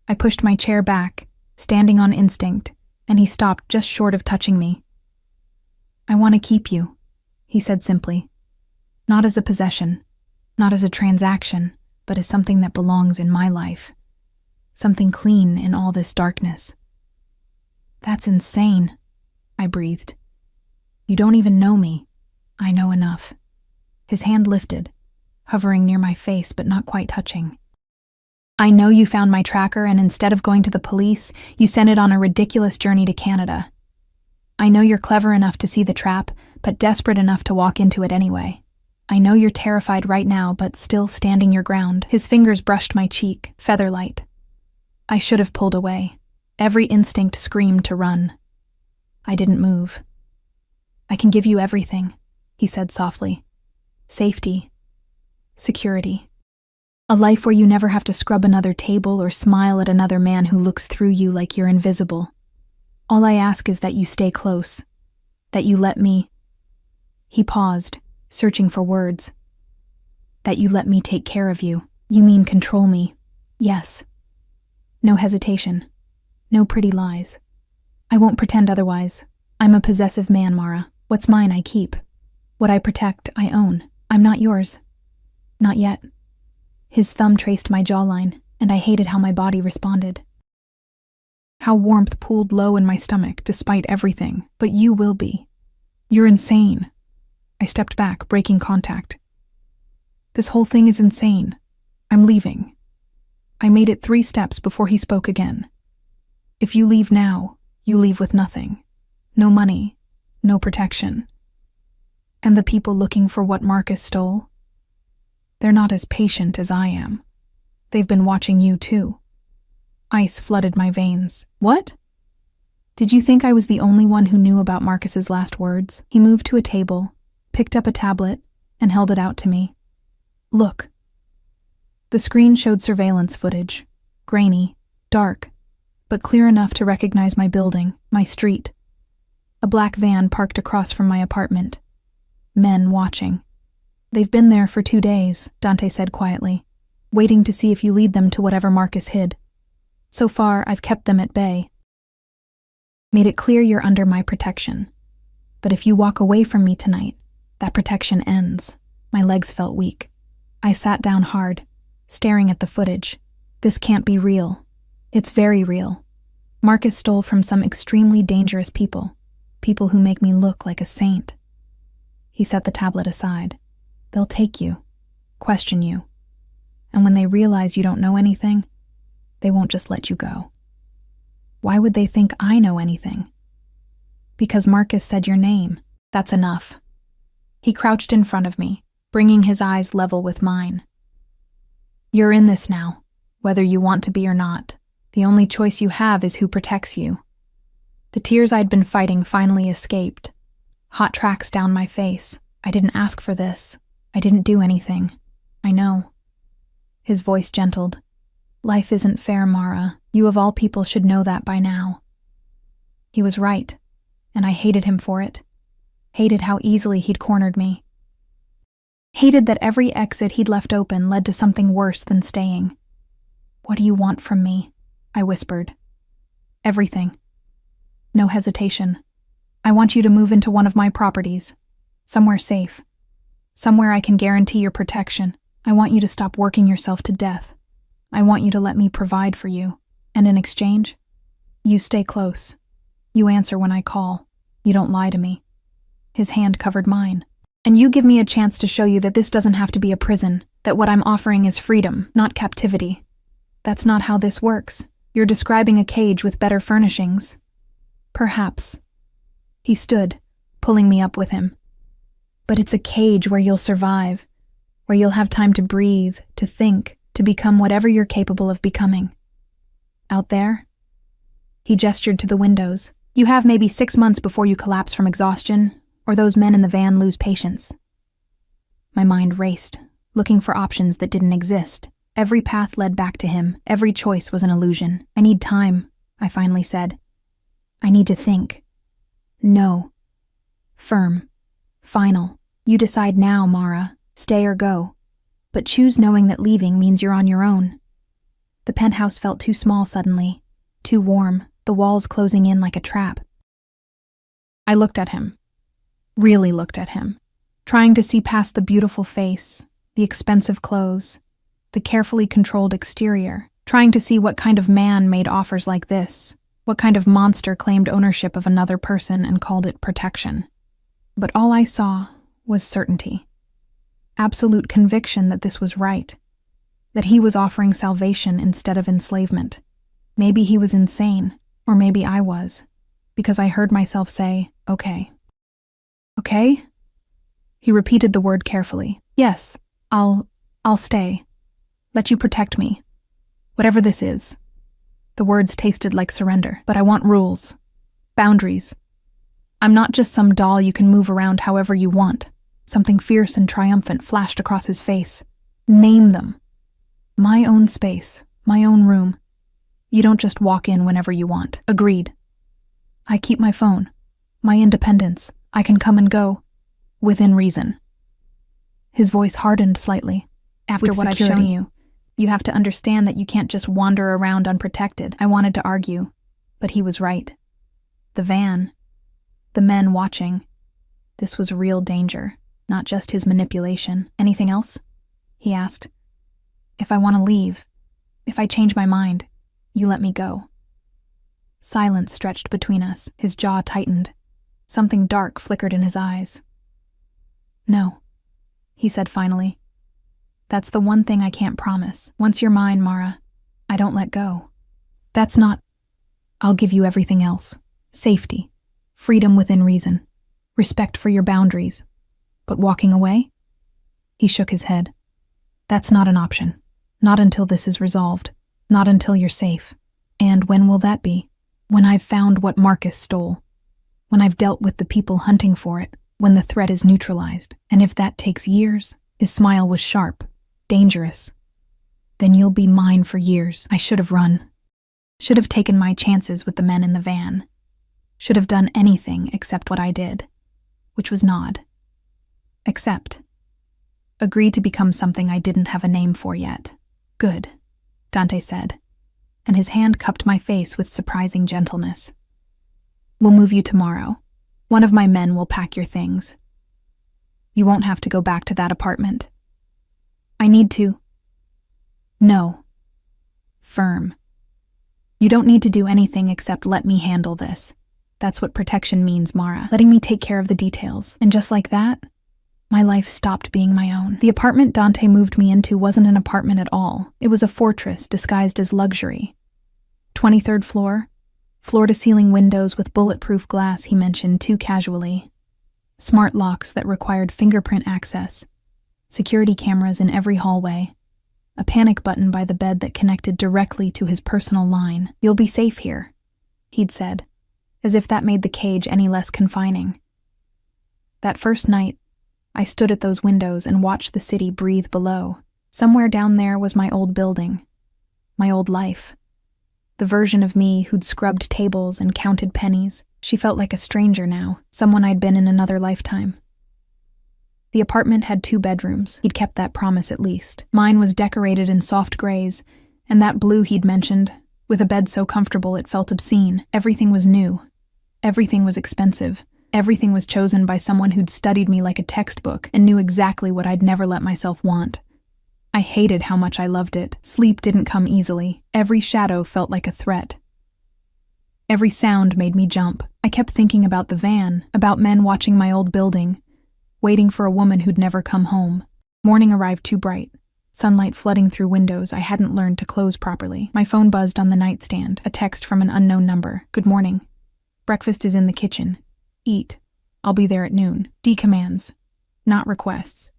I pushed my chair back, standing on instinct, and he stopped just short of touching me. I want to keep you, he said simply. Not as a possession, not as a transaction, but as something that belongs in my life. Something clean in all this darkness. That's insane, I breathed. You don't even know me. I know enough. His hand lifted, hovering near my face but not quite touching. I know you found my tracker and instead of going to the police, you sent it on a ridiculous journey to Canada. I know you're clever enough to see the trap, but desperate enough to walk into it anyway. I know you're terrified right now, but still standing your ground. His fingers brushed my cheek, feather-light. I should have pulled away. Every instinct screamed to run. I didn't move. I can give you everything, he said softly. Safety. Security. A life where you never have to scrub another table or smile at another man who looks through you like you're invisible. All I ask is that you stay close. That you let me... He paused, searching for words. That you let me take care of you. You mean control me. Yes. No hesitation. No pretty lies. I won't pretend otherwise. I'm a possessive man, Mara. What's mine, I keep. What I protect, I own. I'm not yours. Not yet. His thumb traced my jawline, and I hated how my body responded. How warmth pooled low in my stomach, despite everything. But you will be. You're insane. I stepped back, breaking contact. This whole thing is insane. I'm leaving. I made it 3 steps before he spoke again. If you leave now, you leave with nothing. No money, no protection. And the people looking for what Marcus stole? They're not as patient as I am. They've been watching you too. Ice flooded my veins. What? Did you think I was the only one who knew about Marcus's last words? He moved to a table, picked up a tablet, and held it out to me. Look. The screen showed surveillance footage. Grainy, dark, but clear enough to recognize my building, my street. A black van parked across from my apartment. Men watching. They've been there for 2 days, Dante said quietly, waiting to see if you lead them to whatever Marcus hid. So far, I've kept them at bay. Made it clear you're under my protection. But if you walk away from me tonight, that protection ends. My legs felt weak. I sat down hard, staring at the footage. This can't be real. It's very real. Marcus stole from some extremely dangerous people who make me look like a saint. He set the tablet aside. They'll take you, question you, and when they realize you don't know anything, they won't just let you go. Why would they think I know anything? Because Marcus said your name. That's enough. He crouched in front of me, bringing his eyes level with mine. You're in this now, whether you want to be or not. The only choice you have is who protects you. The tears I'd been fighting finally escaped. Hot tracks down my face. I didn't ask for this. I didn't do anything. I know. His voice gentled. Life isn't fair, Mara. You of all people should know that by now. He was right, and I hated him for it. Hated how easily he'd cornered me. Hated that every exit he'd left open led to something worse than staying. What do you want from me? I whispered. Everything. No hesitation. I want you to move into one of my properties. Somewhere safe. Somewhere I can guarantee your protection. I want you to stop working yourself to death. I want you to let me provide for you. And in exchange, you stay close. You answer when I call. You don't lie to me. His hand covered mine. And you give me a chance to show you that this doesn't have to be a prison, that what I'm offering is freedom, not captivity. That's not how this works. You're describing a cage with better furnishings. Perhaps. He stood, pulling me up with him. But it's a cage where you'll survive, where you'll have time to breathe, to think, to become whatever you're capable of becoming. Out there? He gestured to the windows. You have maybe 6 months before you collapse from exhaustion, or those men in the van lose patience. My mind raced, looking for options that didn't exist. Every path led back to him. Every choice was an illusion. I need time, I finally said. I need to think. No. Firm. Final. You decide now, Mara. Stay or go. But choose knowing that leaving means you're on your own. The penthouse felt too small suddenly. Too warm, the walls closing in like a trap. I looked at him. Really looked at him. Trying to see past the beautiful face, the expensive clothes, the carefully controlled exterior. Trying to see what kind of man made offers like this. What kind of monster claimed ownership of another person and called it protection. But all I saw was certainty. Absolute conviction that this was right. That he was offering salvation instead of enslavement. Maybe he was insane, or maybe I was, because I heard myself say, okay. Okay? He repeated the word carefully. Yes, I'll stay. Let you protect me. Whatever this is. The words tasted like surrender, but I want rules. Boundaries. I'm not just some doll you can move around however you want. Something fierce and triumphant flashed across his face. Name them. My own space, my own room. You don't just walk in whenever you want. Agreed. I keep my phone, my independence. I can come and go, within reason. His voice hardened slightly. After what I've shown you, you have to understand that you can't just wander around unprotected. I wanted to argue, but he was right. The van, the men watching, this was real danger, not just his manipulation. Anything else? He asked. If I want to leave, if I change my mind, you let me go. Silence stretched between us. His jaw tightened. Something dark flickered in his eyes. No, he said finally. That's the one thing I can't promise. Once you're mine, Mara, I don't let go. That's not... I'll give you everything else. Safety, freedom within reason, respect for your boundaries. But walking away? He shook his head. That's not an option. Not until this is resolved. Not until you're safe. And when will that be? When I've found what Marcus stole. When I've dealt with the people hunting for it. When the threat is neutralized. And if that takes years, his smile was sharp, dangerous. Then you'll be mine for years. I should have run. Should have taken my chances with the men in the van. Should have done anything except what I did. Which was nod. Accept. Agree to become something I didn't have a name for yet. Good, Dante said, and his hand cupped my face with surprising gentleness. We'll move you tomorrow. One of my men will pack your things. You won't have to go back to that apartment. I need to. No. Firm. You don't need to do anything except let me handle this. That's what protection means, Mara. Letting me take care of the details. And just like that, my life stopped being my own. The apartment Dante moved me into wasn't an apartment at all. It was a fortress disguised as luxury. 23rd floor, floor-to-ceiling windows with bulletproof glass, he mentioned too casually. Smart locks that required fingerprint access. Security cameras in every hallway. A panic button by the bed that connected directly to his personal line. You'll be safe here, he'd said, as if that made the cage any less confining. That first night, I stood at those windows and watched the city breathe below. Somewhere down there was my old building, my old life. The version of me who'd scrubbed tables and counted pennies. She felt like a stranger now, someone I'd been in another lifetime. The apartment had 2 bedrooms. He'd kept that promise at least. Mine was decorated in soft grays, and that blue he'd mentioned, with a bed so comfortable it felt obscene. Everything was new. Everything was expensive. Everything was chosen by someone who'd studied me like a textbook and knew exactly what I'd never let myself want. I hated how much I loved it. Sleep didn't come easily. Every shadow felt like a threat. Every sound made me jump. I kept thinking about the van, about men watching my old building, waiting for a woman who'd never come home. Morning arrived too bright. Sunlight flooding through windows I hadn't learned to close properly. My phone buzzed on the nightstand, a text from an unknown number. Good morning. Breakfast is in the kitchen. Eat. I'll be there at noon. D commands, not requests.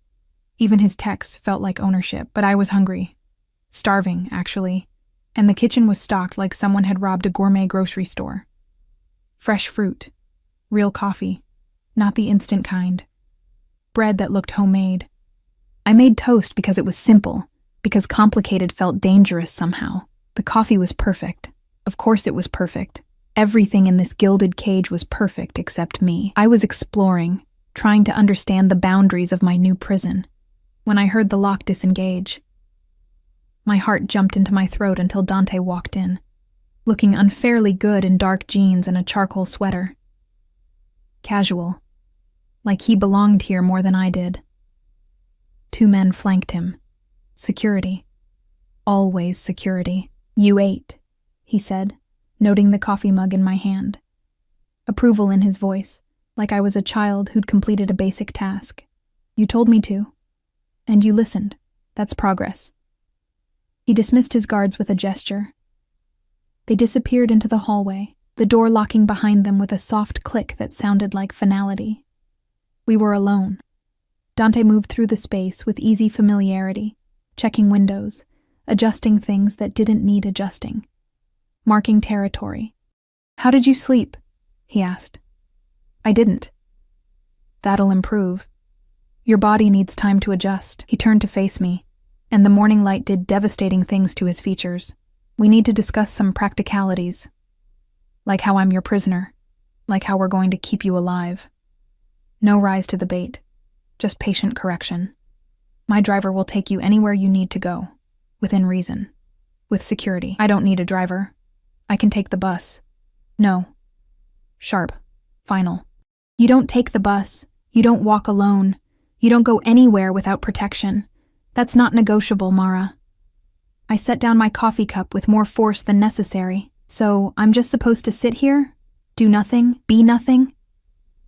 Even his texts felt like ownership, but I was hungry. Starving, actually. And the kitchen was stocked like someone had robbed a gourmet grocery store. Fresh fruit. Real coffee. Not the instant kind. Bread that looked homemade. I made toast because it was simple, because complicated felt dangerous somehow. The coffee was perfect. Of course it was perfect. Everything in this gilded cage was perfect except me. I was exploring, trying to understand the boundaries of my new prison. When I heard the lock disengage, my heart jumped into my throat until Dante walked in, looking unfairly good in dark jeans and a charcoal sweater. Casual, like he belonged here more than I did. 2 men flanked him. Security. Always security. You ate, he said, noting the coffee mug in my hand. Approval in his voice, like I was a child who'd completed a basic task. You told me to. And you listened. That's progress. He dismissed his guards with a gesture. They disappeared into the hallway, the door locking behind them with a soft click that sounded like finality. We were alone. Dante moved through the space with easy familiarity, checking windows, adjusting things that didn't need adjusting, marking territory. How did you sleep? He asked. I didn't. That'll improve. Your body needs time to adjust. He turned to face me, and the morning light did devastating things to his features. We need to discuss some practicalities, like how I'm your prisoner, like how we're going to keep you alive. No rise to the bait, just patient correction. My driver will take you anywhere you need to go, within reason, with security. I don't need a driver. I can take the bus. No. Sharp. Final. You don't take the bus. You don't walk alone. You don't go anywhere without protection. That's not negotiable, Mara. I set down my coffee cup with more force than necessary. So, I'm just supposed to sit here? Do nothing? Be nothing?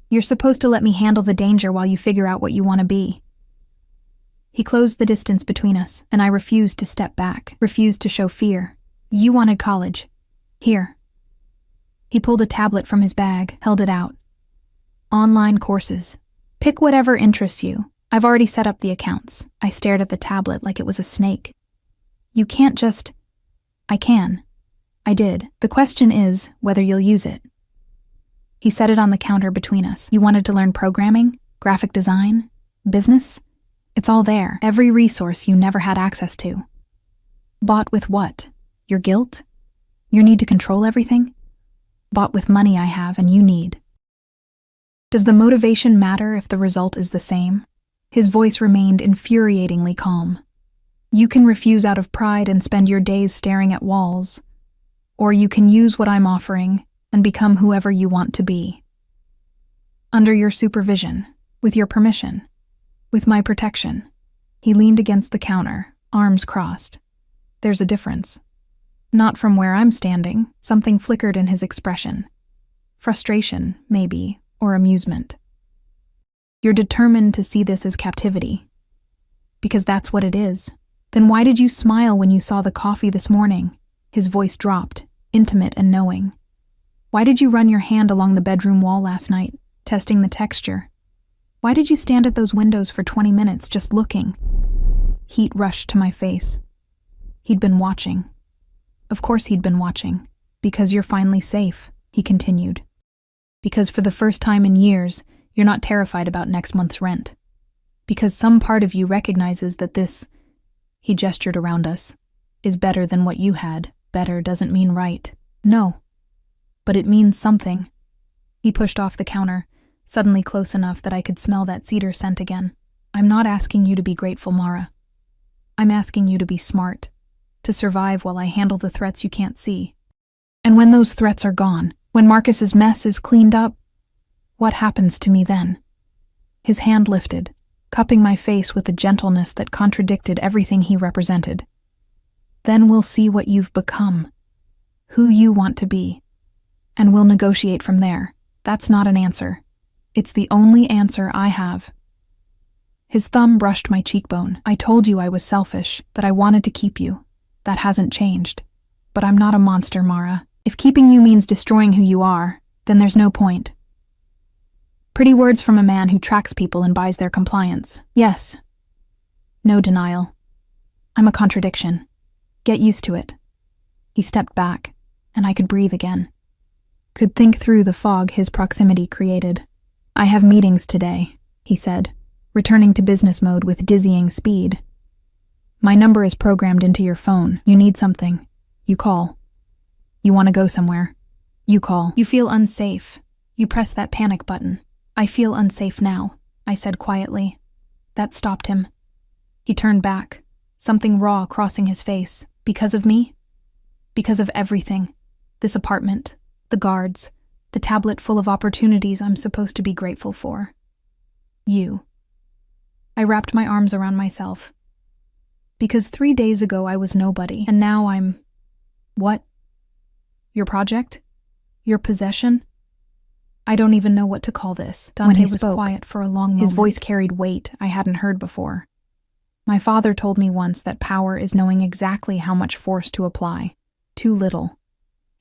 You're supposed to let me handle the danger while you figure out what you want to be. He closed the distance between us, and I refused to step back, refused to show fear. You wanted college. Here. He pulled a tablet from his bag, held it out. Online courses. Pick whatever interests you. I've already set up the accounts. I stared at the tablet like it was a snake. You can't just... I can. I did. The question is whether you'll use it. He set it on the counter between us. You wanted to learn programming, graphic design, business? It's all there. Every resource you never had access to. Bought with what? Your guilt? Your need to control everything? Bought with money I have and you need. Does the motivation matter if the result is the same? His voice remained infuriatingly calm. You can refuse out of pride and spend your days staring at walls. Or you can use what I'm offering and become whoever you want to be. Under your supervision, with your permission, with my protection. He leaned against the counter, arms crossed. There's a difference. Not from where I'm standing, something flickered in his expression. Frustration, maybe, or amusement. You're determined to see this as captivity. Because that's what it is. Then why did you smile when you saw the coffee this morning? His voice dropped, intimate and knowing. Why did you run your hand along the bedroom wall last night, testing the texture? Why did you stand at those windows for 20 minutes just looking? Heat rushed to my face. He'd been watching. Of course he'd been watching. Because you're finally safe, he continued. Because for the first time in years, you're not terrified about next month's rent. Because some part of you recognizes that this, he gestured around us, is better than what you had. Better doesn't mean right. No. But it means something. He pushed off the counter, suddenly close enough that I could smell that cedar scent again. I'm not asking you to be grateful, Mara. I'm asking you to be smart, to survive while I handle the threats you can't see. And when those threats are gone, when Marcus's mess is cleaned up, what happens to me then? His hand lifted, cupping my face with a gentleness that contradicted everything he represented. Then we'll see what you've become, who you want to be, and we'll negotiate from there. That's not an answer. It's the only answer I have. His thumb brushed my cheekbone. I told you I was selfish, that I wanted to keep you. That hasn't changed. But I'm not a monster, Mara. If keeping you means destroying who you are, then there's no point. Pretty words from a man who tracks people and buys their compliance. Yes. No denial. I'm a contradiction. Get used to it. He stepped back, and I could breathe again. Could think through the fog his proximity created. I have meetings today, he said, returning to business mode with dizzying speed. My number is programmed into your phone. You need something. You call. You want to go somewhere. You call. You feel unsafe. You press that panic button. I feel unsafe now, I said quietly. That stopped him. He turned back, something raw crossing his face. Because of me? Because of everything. This apartment, the guards, the tablet full of opportunities I'm supposed to be grateful for. You. I wrapped my arms around myself. Because 3 days ago I was nobody, and now I'm... What? Your project? Your possession? I don't even know what to call this. Dante was quiet for a long moment. His voice carried weight I hadn't heard before. My father told me once that power is knowing exactly how much force to apply. Too little,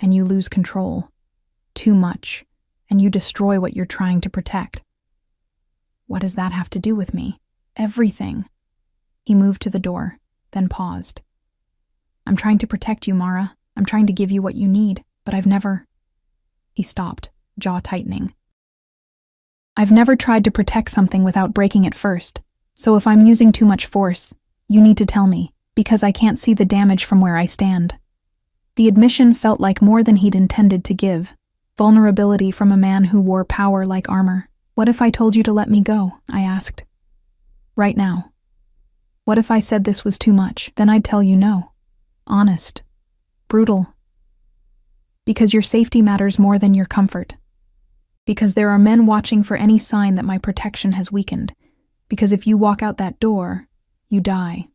and you lose control. Too much, and you destroy what you're trying to protect. What does that have to do with me? Everything. He moved to the door, then paused. I'm trying to protect you, Mara. I'm trying to give you what you need, but I've never... He stopped, jaw tightening. I've never tried to protect something without breaking it first. So if I'm using too much force, you need to tell me, because I can't see the damage from where I stand. The admission felt like more than he'd intended to give. Vulnerability from a man who wore power like armor. What if I told you to let me go? I asked. Right now. What if I said this was too much? Then I'd tell you no. Honest. Brutal. Because your safety matters more than your comfort. Because there are men watching for any sign that my protection has weakened. Because if you walk out that door, you die.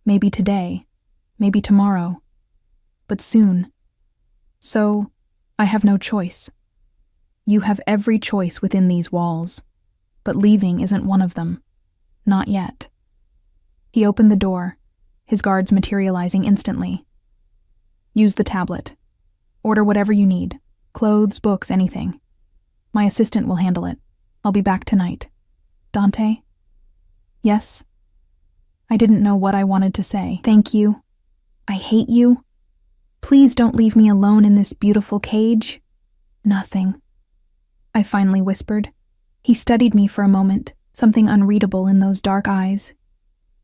Maybe today, maybe tomorrow, but soon. So, I have no choice. You have every choice within these walls, but leaving isn't one of them. Not yet. He opened the door, his guards materializing instantly. Use the tablet. Order whatever you need. Clothes, books, anything. My assistant will handle it. I'll be back tonight. Dante? Yes? I didn't know what I wanted to say. Thank you. I hate you. Please don't leave me alone in this beautiful cage. Nothing. I finally whispered. He studied me for a moment, something unreadable in those dark eyes.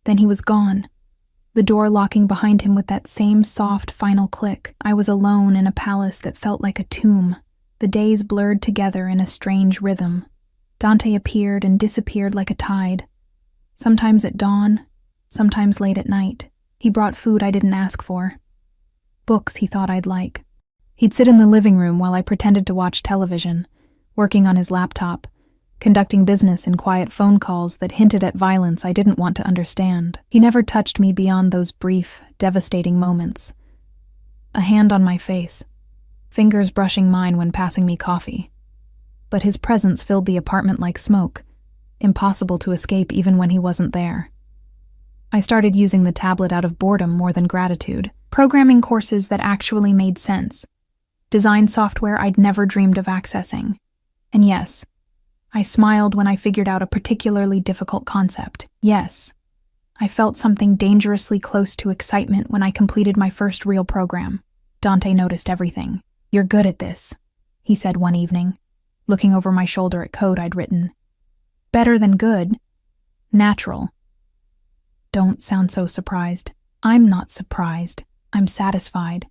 Then he was gone, the door locking behind him with that same soft final click. I was alone in a palace that felt like a tomb, the days blurred together in a strange rhythm. Dante appeared and disappeared like a tide. Sometimes at dawn, sometimes late at night. He brought food I didn't ask for. Books he thought I'd like. He'd sit in the living room while I pretended to watch television, working on his laptop, conducting business in quiet phone calls that hinted at violence I didn't want to understand. He never touched me beyond those brief, devastating moments. A hand on my face, fingers brushing mine when passing me coffee. But his presence filled the apartment like smoke, impossible to escape even when he wasn't there. I started using the tablet out of boredom more than gratitude, programming courses that actually made sense, design software I'd never dreamed of accessing. And yes, I smiled when I figured out a particularly difficult concept. Yes, I felt something dangerously close to excitement when I completed my first real program. Dante noticed everything. You're good at this, he said one evening. looking over my shoulder at code I'd written. Better than good. Natural. Don't sound so surprised. I'm not surprised. I'm satisfied.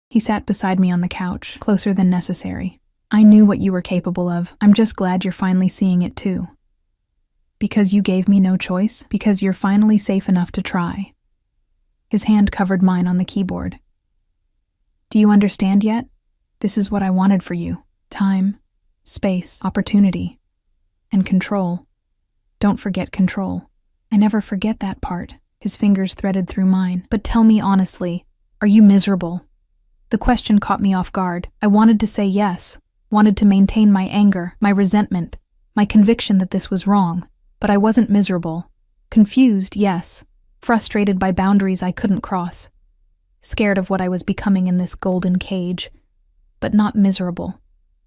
He sat beside me on the couch, closer than necessary. I knew what you were capable of. I'm just glad you're finally seeing it too. Because you gave me no choice, because you're finally safe enough to try. His hand covered mine on the keyboard. Do you understand yet? This is what I wanted for you. Time, space, opportunity, and control. Don't forget control. I never forget that part. His fingers threaded through mine. But tell me honestly, are you miserable? The question caught me off guard. I wanted to say yes, wanted to maintain my anger, my resentment, my conviction that this was wrong. But I wasn't miserable. Confused, yes. Frustrated by boundaries I couldn't cross. Scared of what I was becoming in this golden cage. But not miserable.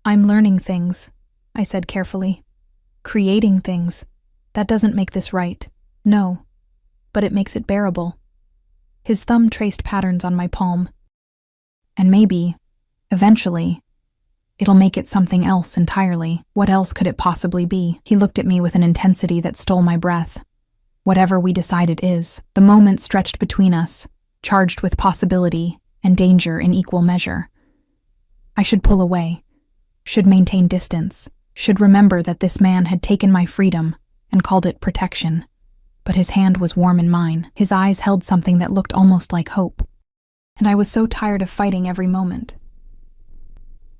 I'm learning things, I said carefully. Creating things. That doesn't make this right. No. But it makes it bearable. His thumb traced patterns on my palm. And maybe, eventually, it'll make it something else entirely. What else could it possibly be? He looked at me with an intensity that stole my breath. Whatever we decide it is, the moment stretched between us, charged with possibility and danger in equal measure. I should pull away, should maintain distance, should remember that this man had taken my freedom and called it protection. But his hand was warm in mine. His eyes held something that looked almost like hope. And I was so tired of fighting every moment.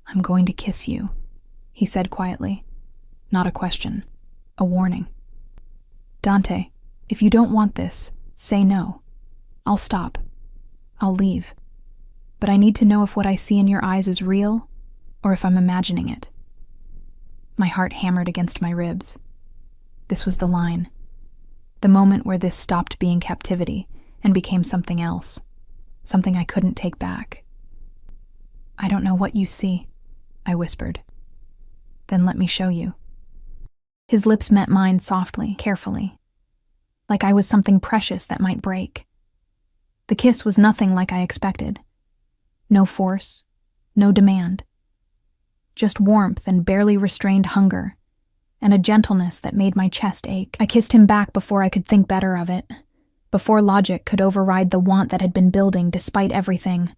I'm going to kiss you, he said quietly. Not a question, a warning. Dante, if you don't want this, say no. I'll stop. I'll leave. But I need to know if what I see in your eyes is real or if I'm imagining it. My heart hammered against my ribs. This was the line. The moment where this stopped being captivity and became something else. Something I couldn't take back. I don't know what you see, I whispered. Then let me show you. His lips met mine softly, carefully, like I was something precious that might break. The kiss was nothing like I expected. No force, no demand. Just warmth and barely restrained hunger, and a gentleness that made my chest ache. I kissed him back before I could think better of it, before logic could override the want that had been building despite everything.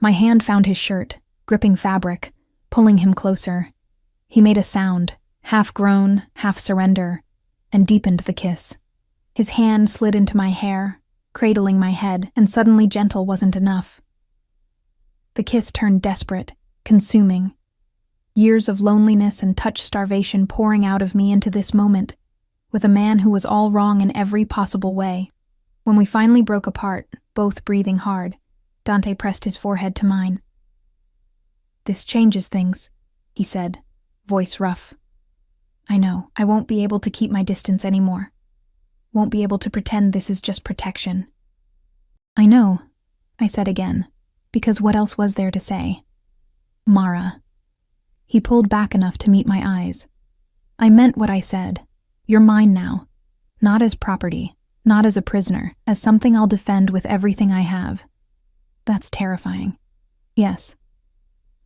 My hand found his shirt, gripping fabric, pulling him closer. He made a sound, half groan, half surrender, and deepened the kiss. His hand slid into my hair, cradling my head, and suddenly gentle wasn't enough. The kiss turned desperate, consuming. Years of loneliness and touch starvation pouring out of me into this moment, with a man who was all wrong in every possible way. When we finally broke apart, both breathing hard, Dante pressed his forehead to mine. This changes things, he said, voice rough. I know, I won't be able to keep my distance anymore. Won't be able to pretend this is just protection. I know, I said again, because what else was there to say? Mara. He pulled back enough to meet my eyes. I meant what I said. You're mine now. Not as property, not as a prisoner, as something I'll defend with everything I have. That's terrifying. Yes.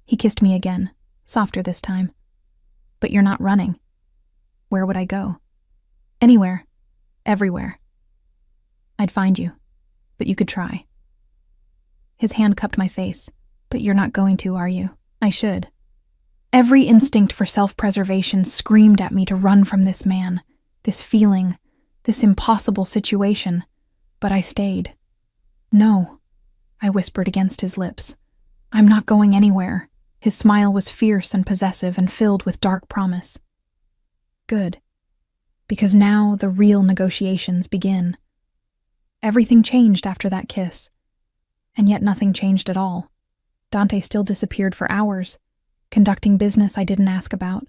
He kissed me again, softer this time. But you're not running. Where would I go? Anywhere. Everywhere. I'd find you, but you could try. His hand cupped my face. But you're not going to, are you? I should. Every instinct for self-preservation screamed at me to run from this man, this feeling, this impossible situation, but I stayed. No, I whispered against his lips. I'm not going anywhere. His smile was fierce and possessive and filled with dark promise. Good, because now the real negotiations begin. Everything changed after that kiss, and yet nothing changed at all. Dante still disappeared for hours, conducting business I didn't ask about,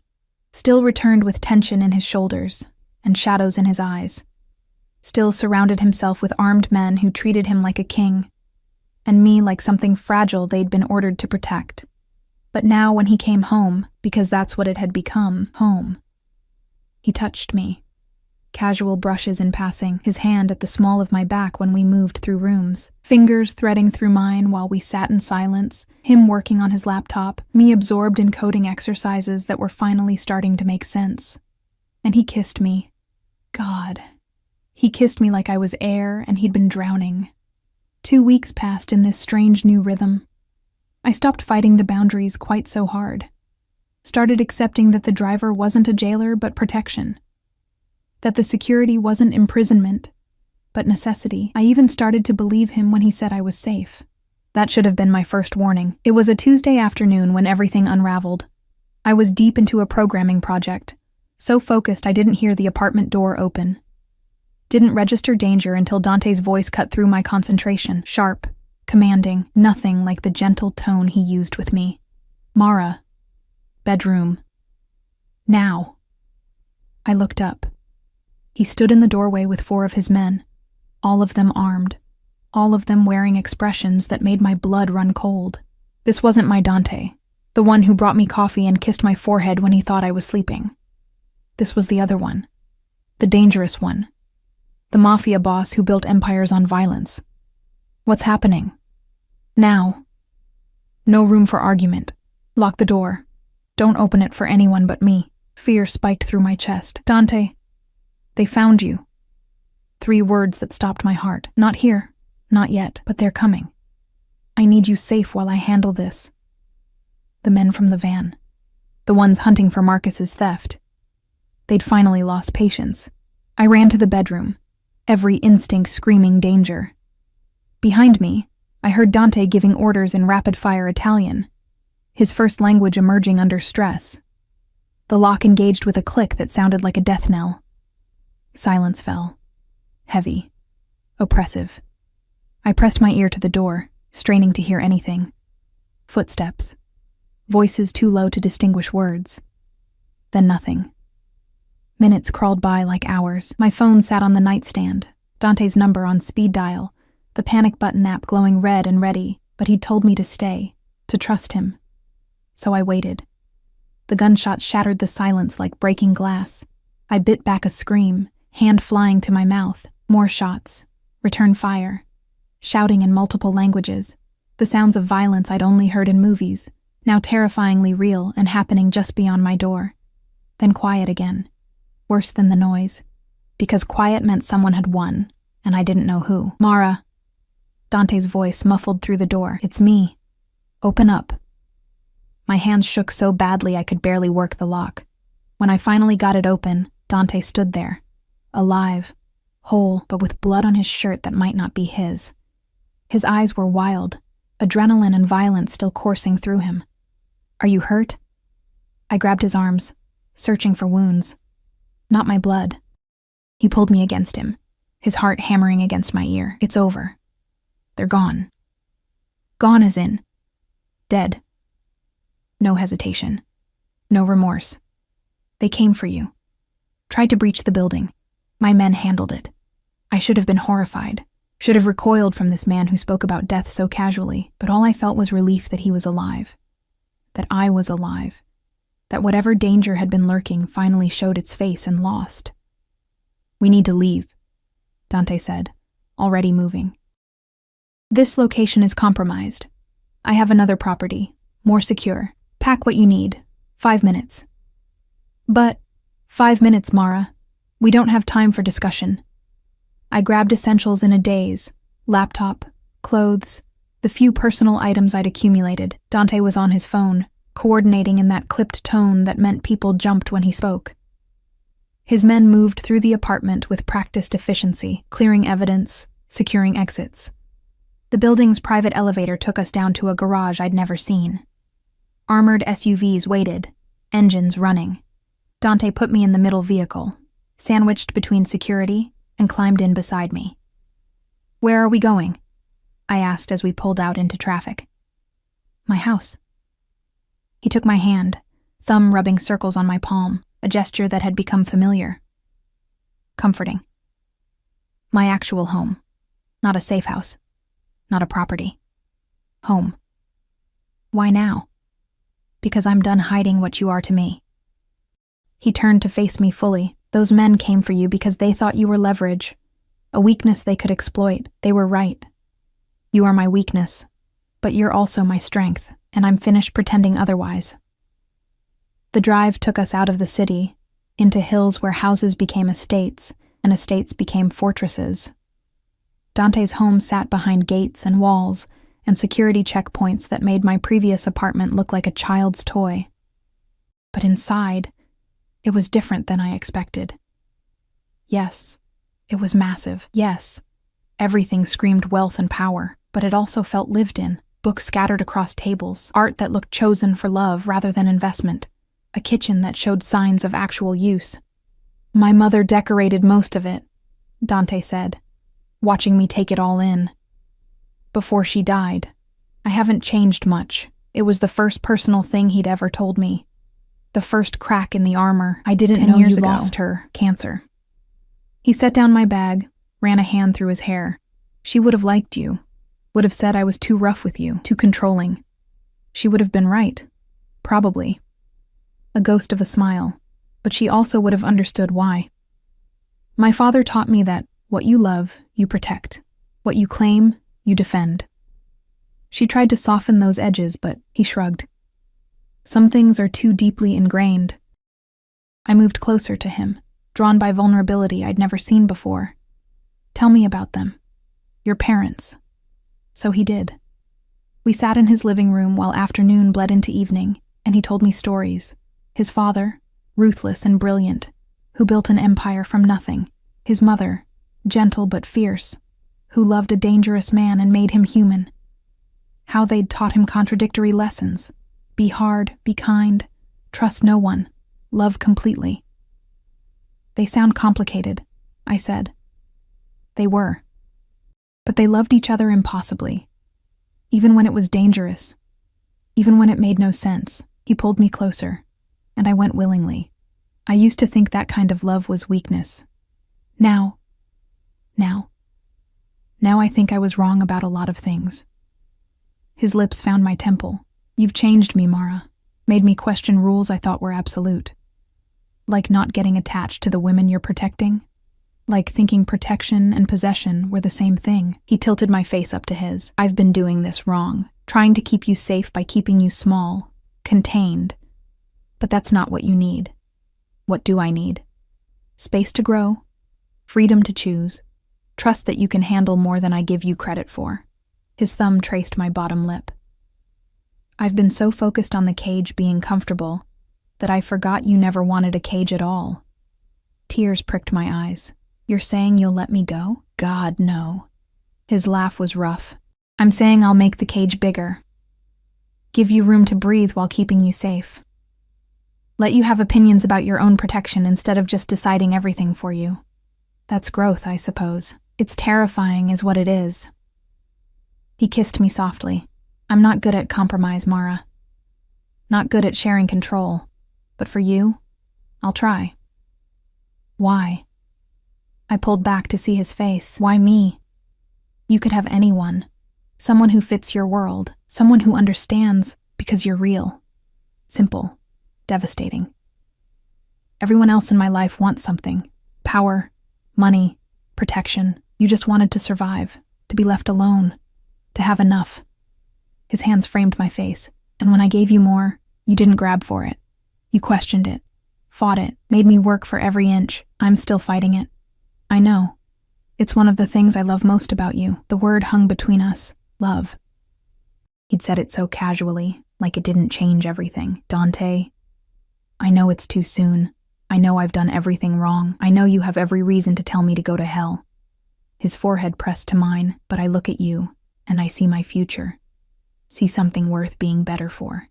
still returned with tension in his shoulders and shadows in his eyes, still surrounded himself with armed men who treated him like a king, and me like something fragile they'd been ordered to protect. But now when he came home, because that's what it had become, home, he touched me, casual brushes in passing, his hand at the small of my back when we moved through rooms, fingers threading through mine while we sat in silence, him working on his laptop, me absorbed in coding exercises that were finally starting to make sense. And he kissed me. God. He kissed me like I was air and he'd been drowning. 2 weeks passed in this strange new rhythm. I stopped fighting the boundaries quite so hard. Started accepting that the driver wasn't a jailer but protection. That the security wasn't imprisonment, but necessity. I even started to believe him when he said I was safe. That should have been my first warning. It was a Tuesday afternoon when everything unraveled. I was deep into a programming project, so focused I didn't hear the apartment door open. Didn't register danger until Dante's voice cut through my concentration, sharp, commanding, nothing like the gentle tone he used with me. Mara. Bedroom. Now. I looked up. He stood in the doorway with 4 of his men, all of them armed, all of them wearing expressions that made my blood run cold. This wasn't my Dante, the one who brought me coffee and kissed my forehead when he thought I was sleeping. This was the other one, the dangerous one, the Mafia boss who built empires on violence. What's happening? Now. No room for argument. Lock the door. Don't open it for anyone but me. Fear spiked through my chest. Dante, they found you. 3 words that stopped my heart. Not here, not yet, but they're coming. I need you safe while I handle this. The men from the van. The ones hunting for Marcus's theft. They'd finally lost patience. I ran to the bedroom, every instinct screaming danger. Behind me, I heard Dante giving orders in rapid-fire Italian, his first language emerging under stress. The lock engaged with a click that sounded like a death knell. Silence fell. Heavy. Oppressive. I pressed my ear to the door, straining to hear anything. Footsteps. Voices too low to distinguish words. Then nothing. Minutes crawled by like hours. My phone sat on the nightstand, Dante's number on speed dial, the panic button app glowing red and ready, but he'd told me to stay, to trust him. So I waited. The gunshot shattered the silence like breaking glass. I bit back a scream, hand flying to my mouth. More shots. Return fire. Shouting in multiple languages. The sounds of violence I'd only heard in movies, now terrifyingly real and happening just beyond my door. Then quiet again. Worse than the noise. Because quiet meant someone had won, and I didn't know who. Mara. Dante's voice muffled through the door. It's me. Open up. My hands shook so badly I could barely work the lock. When I finally got it open, Dante stood there. Alive. Whole, but with blood on his shirt that might not be his. His eyes were wild, adrenaline and violence still coursing through him. Are you hurt? I grabbed his arms, searching for wounds. Not my blood. He pulled me against him, his heart hammering against my ear. It's over. They're gone. Gone as in dead. No hesitation. No remorse. They came for you. Tried to breach the building. My men handled it. I should have been horrified. Should have recoiled from this man who spoke about death so casually, but all I felt was relief that he was alive. That I was alive. That whatever danger had been lurking finally showed its face and lost. We need to leave, Dante said, already moving. This location is compromised. I have another property, more secure. Pack what you need. 5 minutes. But 5 minutes, Mara. We don't have time for discussion. I grabbed essentials in a daze. Laptop, clothes, the few personal items I'd accumulated. Dante was on his phone, coordinating in that clipped tone that meant people jumped when he spoke. His men moved through the apartment with practiced efficiency, clearing evidence, securing exits. The building's private elevator took us down to a garage I'd never seen. Armored SUVs waited, engines running. Dante put me in the middle vehicle, sandwiched between security, and climbed in beside me. Where are we going? I asked as we pulled out into traffic. My house. He took my hand, thumb rubbing circles on my palm, a gesture that had become familiar. Comforting. My actual home. Not a safe house. Not a property. Home. Why now? Because I'm done hiding what you are to me. He turned to face me fully, Those men came for you because they thought you were leverage, a weakness they could exploit. They were right. You are my weakness, but you're also my strength, and I'm finished pretending otherwise. The drive took us out of the city, into hills where houses became estates, and estates became fortresses. Dante's home sat behind gates and walls and security checkpoints that made my previous apartment look like a child's toy. But inside, it was different than I expected. Yes, it was massive. Yes, everything screamed wealth and power, but it also felt lived in. Books scattered across tables, art that looked chosen for love rather than investment, a kitchen that showed signs of actual use. My mother decorated most of it, Dante said, watching me take it all in. Before she died, I haven't changed much. It was the first personal thing he'd ever told me. The first crack in the armor. I didn't know you lost her. Cancer. He set down my bag, ran a hand through his hair. She would have liked you. Would have said I was too rough with you, too controlling. She would have been right. Probably. A ghost of a smile. But she also would have understood why. My father taught me that what you love, you protect. What you claim, you defend. She tried to soften those edges, but he shrugged. Some things are too deeply ingrained. I moved closer to him, drawn by vulnerability I'd never seen before. Tell me about them. Your parents. So he did. We sat in his living room while afternoon bled into evening, and he told me stories. His father, ruthless and brilliant, who built an empire from nothing. His mother, gentle but fierce, who loved a dangerous man and made him human. How they'd taught him contradictory lessons. Be hard, be kind, trust no one, love completely. They sound complicated, I said. They were. But they loved each other impossibly. Even when it was dangerous, even when it made no sense, he pulled me closer, and I went willingly. I used to think that kind of love was weakness. Now I think I was wrong about a lot of things. His lips found my temple. You've changed me, Mara. Made me question rules I thought were absolute. Like not getting attached to the women you're protecting. Like thinking protection and possession were the same thing. He tilted my face up to his. I've been doing this wrong. Trying to keep you safe by keeping you small. Contained. But that's not what you need. What do I need? Space to grow. Freedom to choose. Trust that you can handle more than I give you credit for. His thumb traced my bottom lip. I've been so focused on the cage being comfortable that I forgot you never wanted a cage at all. Tears pricked my eyes. You're saying you'll let me go? God, no. His laugh was rough. I'm saying I'll make the cage bigger. Give you room to breathe while keeping you safe. Let you have opinions about your own protection instead of just deciding everything for you. That's growth, I suppose. It's terrifying is what it is. He kissed me softly. I'm not good at compromise, Mara. Not good at sharing control. But for you, I'll try. Why? I pulled back to see his face. Why me? You could have anyone. Someone who fits your world. Someone who understands because you're real. Simple. Devastating. Everyone else in my life wants something. Power, money, protection. You just wanted to survive, to be left alone, to have enough. His hands framed my face, and when I gave you more, you didn't grab for it. You questioned it, fought it, made me work for every inch. I'm still fighting it. I know. It's one of the things I love most about you. The word hung between us, love. He'd said it so casually, like it didn't change everything. Dante, I know it's too soon. I know I've done everything wrong. I know you have every reason to tell me to go to hell. His forehead pressed to mine, but I look at you, and I see my future. See something worth being better for.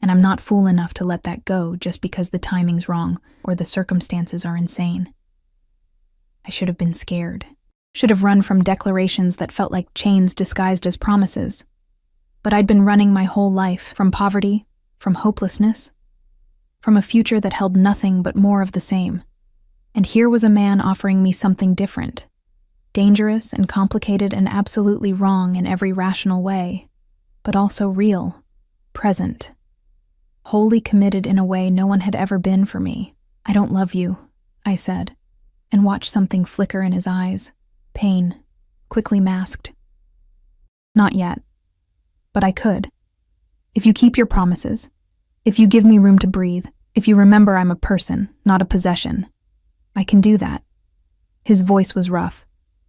And I'm not fool enough to let that go just because the timing's wrong or the circumstances are insane. I should have been scared. Should have run from declarations that felt like chains disguised as promises. But I'd been running my whole life from poverty, from hopelessness, from a future that held nothing but more of the same. And here was a man offering me something different. Dangerous and complicated and absolutely wrong in every rational way, but also real, present, wholly committed in a way no one had ever been for me. I don't love you. I said, and watched something flicker in his eyes. Pain, quickly masked. Not yet. But I could. If you keep your promises, if you give me room to breathe, if you remember I'm a person, not a possession, I can do that. His voice was rough.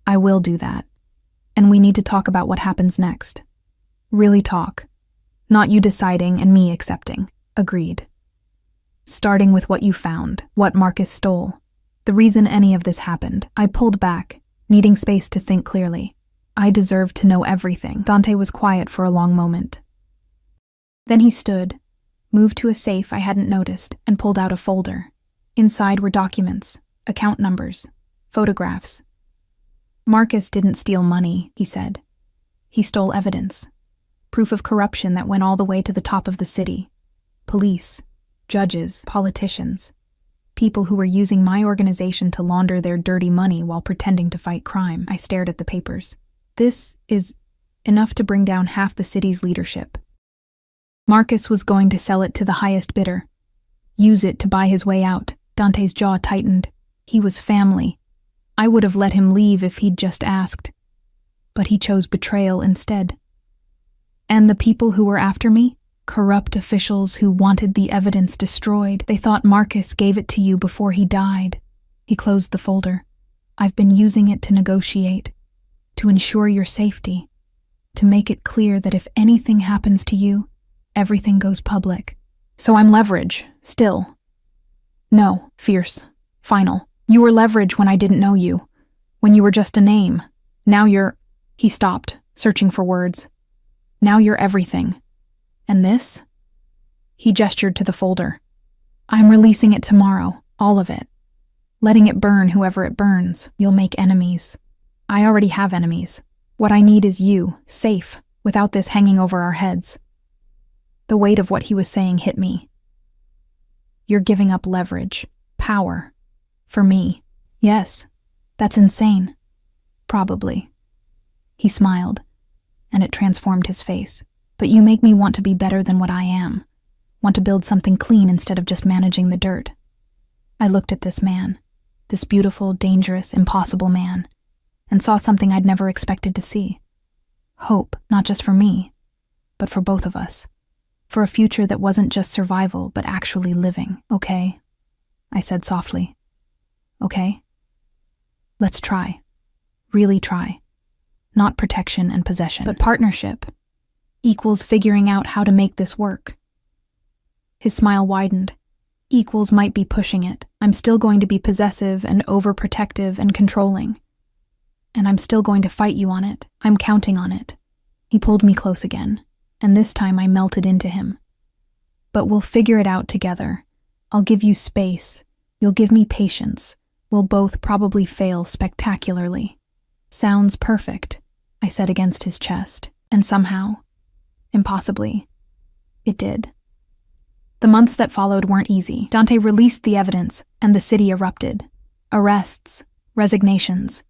I will do that. And we need to talk about what happens next. Really talk. Not you deciding and me accepting. Agreed. Starting with what you found, what Marcus stole. The reason any of this happened. I pulled back, needing space to think clearly. I deserved to know everything. Dante was quiet for a long moment. Then he stood, moved to a safe I hadn't noticed, and pulled out a folder. Inside were documents, account numbers, photographs. Marcus didn't steal money, he said. He stole evidence. Proof of corruption that went all the way to the top of the city. Police, judges, politicians. People who were using my organization to launder their dirty money while pretending to fight crime. I stared at the papers. This is enough to bring down half the city's leadership. Marcus was going to sell it to the highest bidder. Use it to buy his way out. Dante's jaw tightened. He was family. I would have let him leave if he'd just asked. But he chose betrayal instead. And the people who were after me? Corrupt officials who wanted the evidence destroyed. They thought Marcus gave it to you before he died. He closed the folder. I've been using it to negotiate, to ensure your safety, to make it clear that if anything happens to you, everything goes public. So I'm leverage, still. No, fierce, final. You were leverage when I didn't know you, when you were just a name. Now you're... He stopped, searching for words. Now you're everything. And this? He gestured to the folder. I'm releasing it tomorrow, all of it. Letting it burn whoever it burns. You'll make enemies. I already have enemies. What I need is you, safe, without this hanging over our heads. The weight of what he was saying hit me. You're giving up leverage, power. For me. Yes, that's insane. Probably. He smiled, and it transformed his face. But you make me want to be better than what I am. Want to build something clean instead of just managing the dirt. I looked at this man, this beautiful, dangerous, impossible man, and saw something I'd never expected to see. Hope, not just for me, but for both of us. For a future that wasn't just survival, but actually living. Okay? I said softly. Okay? Let's try. Really try. Not protection and possession, but partnership. Equals figuring out how to make this work. His smile widened. Equals might be pushing it. I'm still going to be possessive and overprotective and controlling. And I'm still going to fight you on it. I'm counting on it. He pulled me close again, and this time I melted into him. But we'll figure it out together. I'll give you space. You'll give me patience. We'll both probably fail spectacularly. Sounds perfect, I said against his chest, and somehow, impossibly, it did. The months that followed weren't easy. Dante released the evidence, and the city erupted. Arrests, resignations.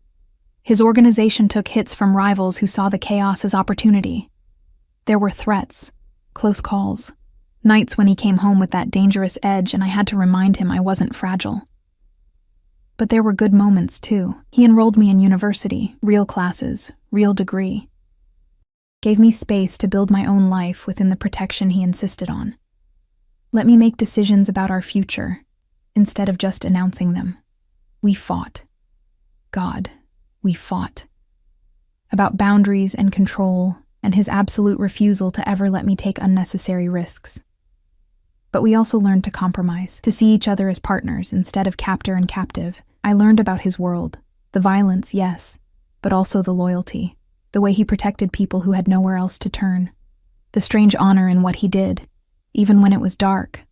His organization took hits from rivals who saw the chaos as opportunity. There were threats, close calls, nights when he came home with that dangerous edge and I had to remind him I wasn't fragile. But there were good moments, too. He enrolled me in university, real classes, real degree. Gave me space to build my own life within the protection he insisted on. Let me make decisions about our future, instead of just announcing them. We fought. God, we fought. About boundaries and control, and his absolute refusal to ever let me take unnecessary risks. But we also learned to compromise, to see each other as partners instead of captor and captive. I learned about his world. The violence, yes, but also the loyalty. The way he protected people who had nowhere else to turn. The strange honor in what he did, even when it was dark.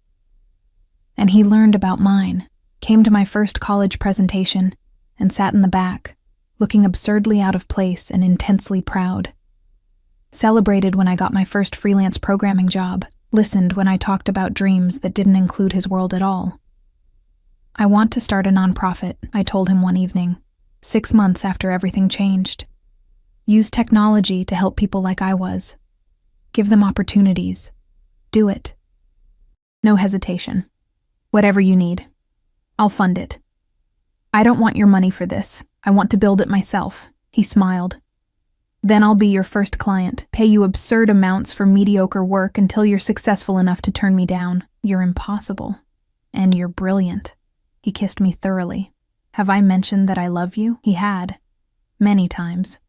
And he learned about mine, came to my first college presentation, and sat in the back, looking absurdly out of place and intensely proud. Celebrated when I got my first freelance programming job, listened when I talked about dreams that didn't include his world at all. I want to start a nonprofit, I told him one evening, 6 months after everything changed. Use technology to help people like I was. Give them opportunities. Do it. No hesitation. Whatever you need. I'll fund it. I don't want your money for this. I want to build it myself. He smiled. Then I'll be your first client, pay you absurd amounts for mediocre work until you're successful enough to turn me down. You're impossible. And you're brilliant. He kissed me thoroughly. Have I mentioned that I love you? He had. Many times.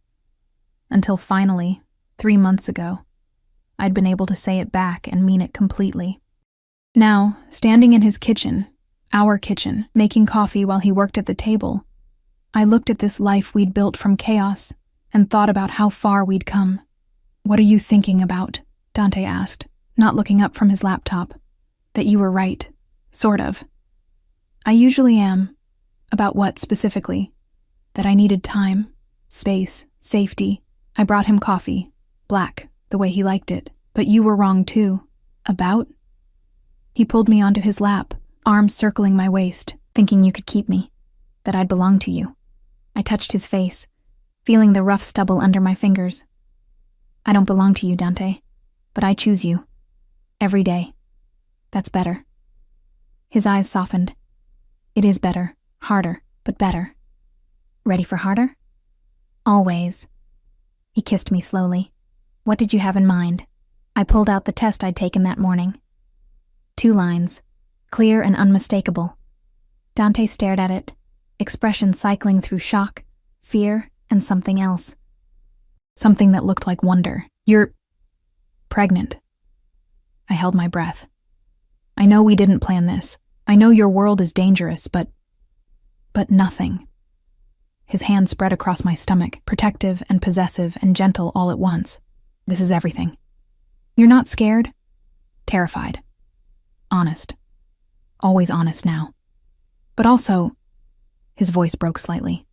Until finally, 3 months ago, I'd been able to say it back and mean it completely. Now, standing in his kitchen, our kitchen, making coffee while he worked at the table, I looked at this life we'd built from chaos and thought about how far we'd come. What are you thinking about? Dante asked, not looking up from his laptop. That you were right. Sort of. I usually am. About what specifically? That I needed time, space, safety. I brought him coffee. Black, the way he liked it. But you were wrong too. About? He pulled me onto his lap, arms circling my waist, thinking you could keep me. That I'd belong to you. I touched his face, feeling the rough stubble under my fingers. I don't belong to you, Dante, but I choose you. Every day. That's better. His eyes softened. It is better, harder, but better. Ready for harder? Always. He kissed me slowly. What did you have in mind? I pulled out the test I'd taken that morning. 2 lines, clear and unmistakable. Dante stared at it, expression cycling through shock, fear, and something else. Something that looked like wonder. You're pregnant. I held my breath. I know we didn't plan this. I know your world is dangerous, but nothing. His hand spread across my stomach, protective and possessive and gentle all at once. This is everything. You're not scared? Terrified. Honest. Always honest now. But also, his voice broke slightly.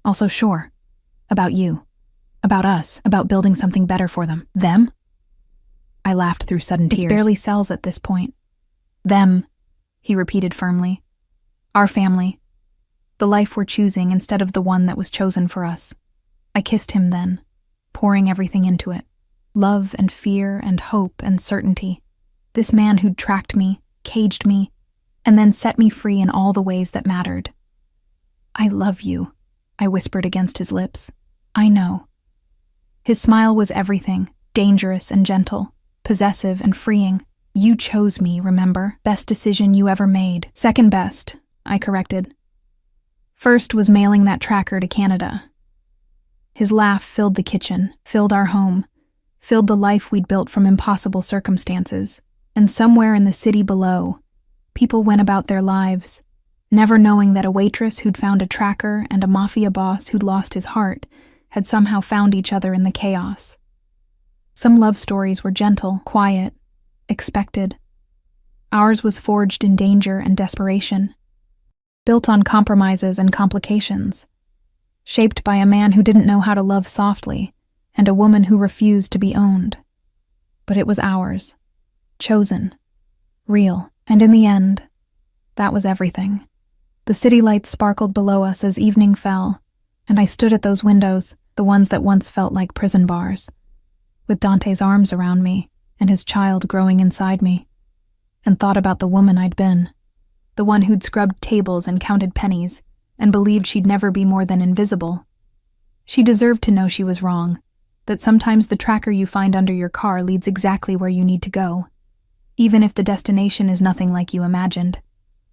Also sure. About you. About us. About building something better for them. Them? I laughed through sudden tears. It's barely cells at this point. Them, he repeated firmly. Our family. The life we're choosing instead of the one that was chosen for us. I kissed him then, pouring everything into it. Love and fear and hope and certainty. This man who'd tracked me, caged me, and then set me free in all the ways that mattered. I love you, I whispered against his lips. I know. His smile was everything, dangerous and gentle, possessive and freeing. You chose me, remember? Best decision you ever made. Second best, I corrected. First was mailing that tracker to Canada. His laugh filled the kitchen, filled our home, filled the life we'd built from impossible circumstances. And somewhere in the city below, people went about their lives, never knowing that a waitress who'd found a tracker and a mafia boss who'd lost his heart had somehow found each other in the chaos. Some love stories were gentle, quiet, expected. Ours was forged in danger and desperation, built on compromises and complications, shaped by a man who didn't know how to love softly and a woman who refused to be owned. But it was ours, chosen, real, and in the end, that was everything. The city lights sparkled below us as evening fell, and I stood at those windows, the ones that once felt like prison bars, with Dante's arms around me and his child growing inside me, and thought about the woman I'd been, the one who'd scrubbed tables and counted pennies and believed she'd never be more than invisible. She deserved to know she was wrong, that sometimes the tracker you find under your car leads exactly where you need to go, even if the destination is nothing like you imagined.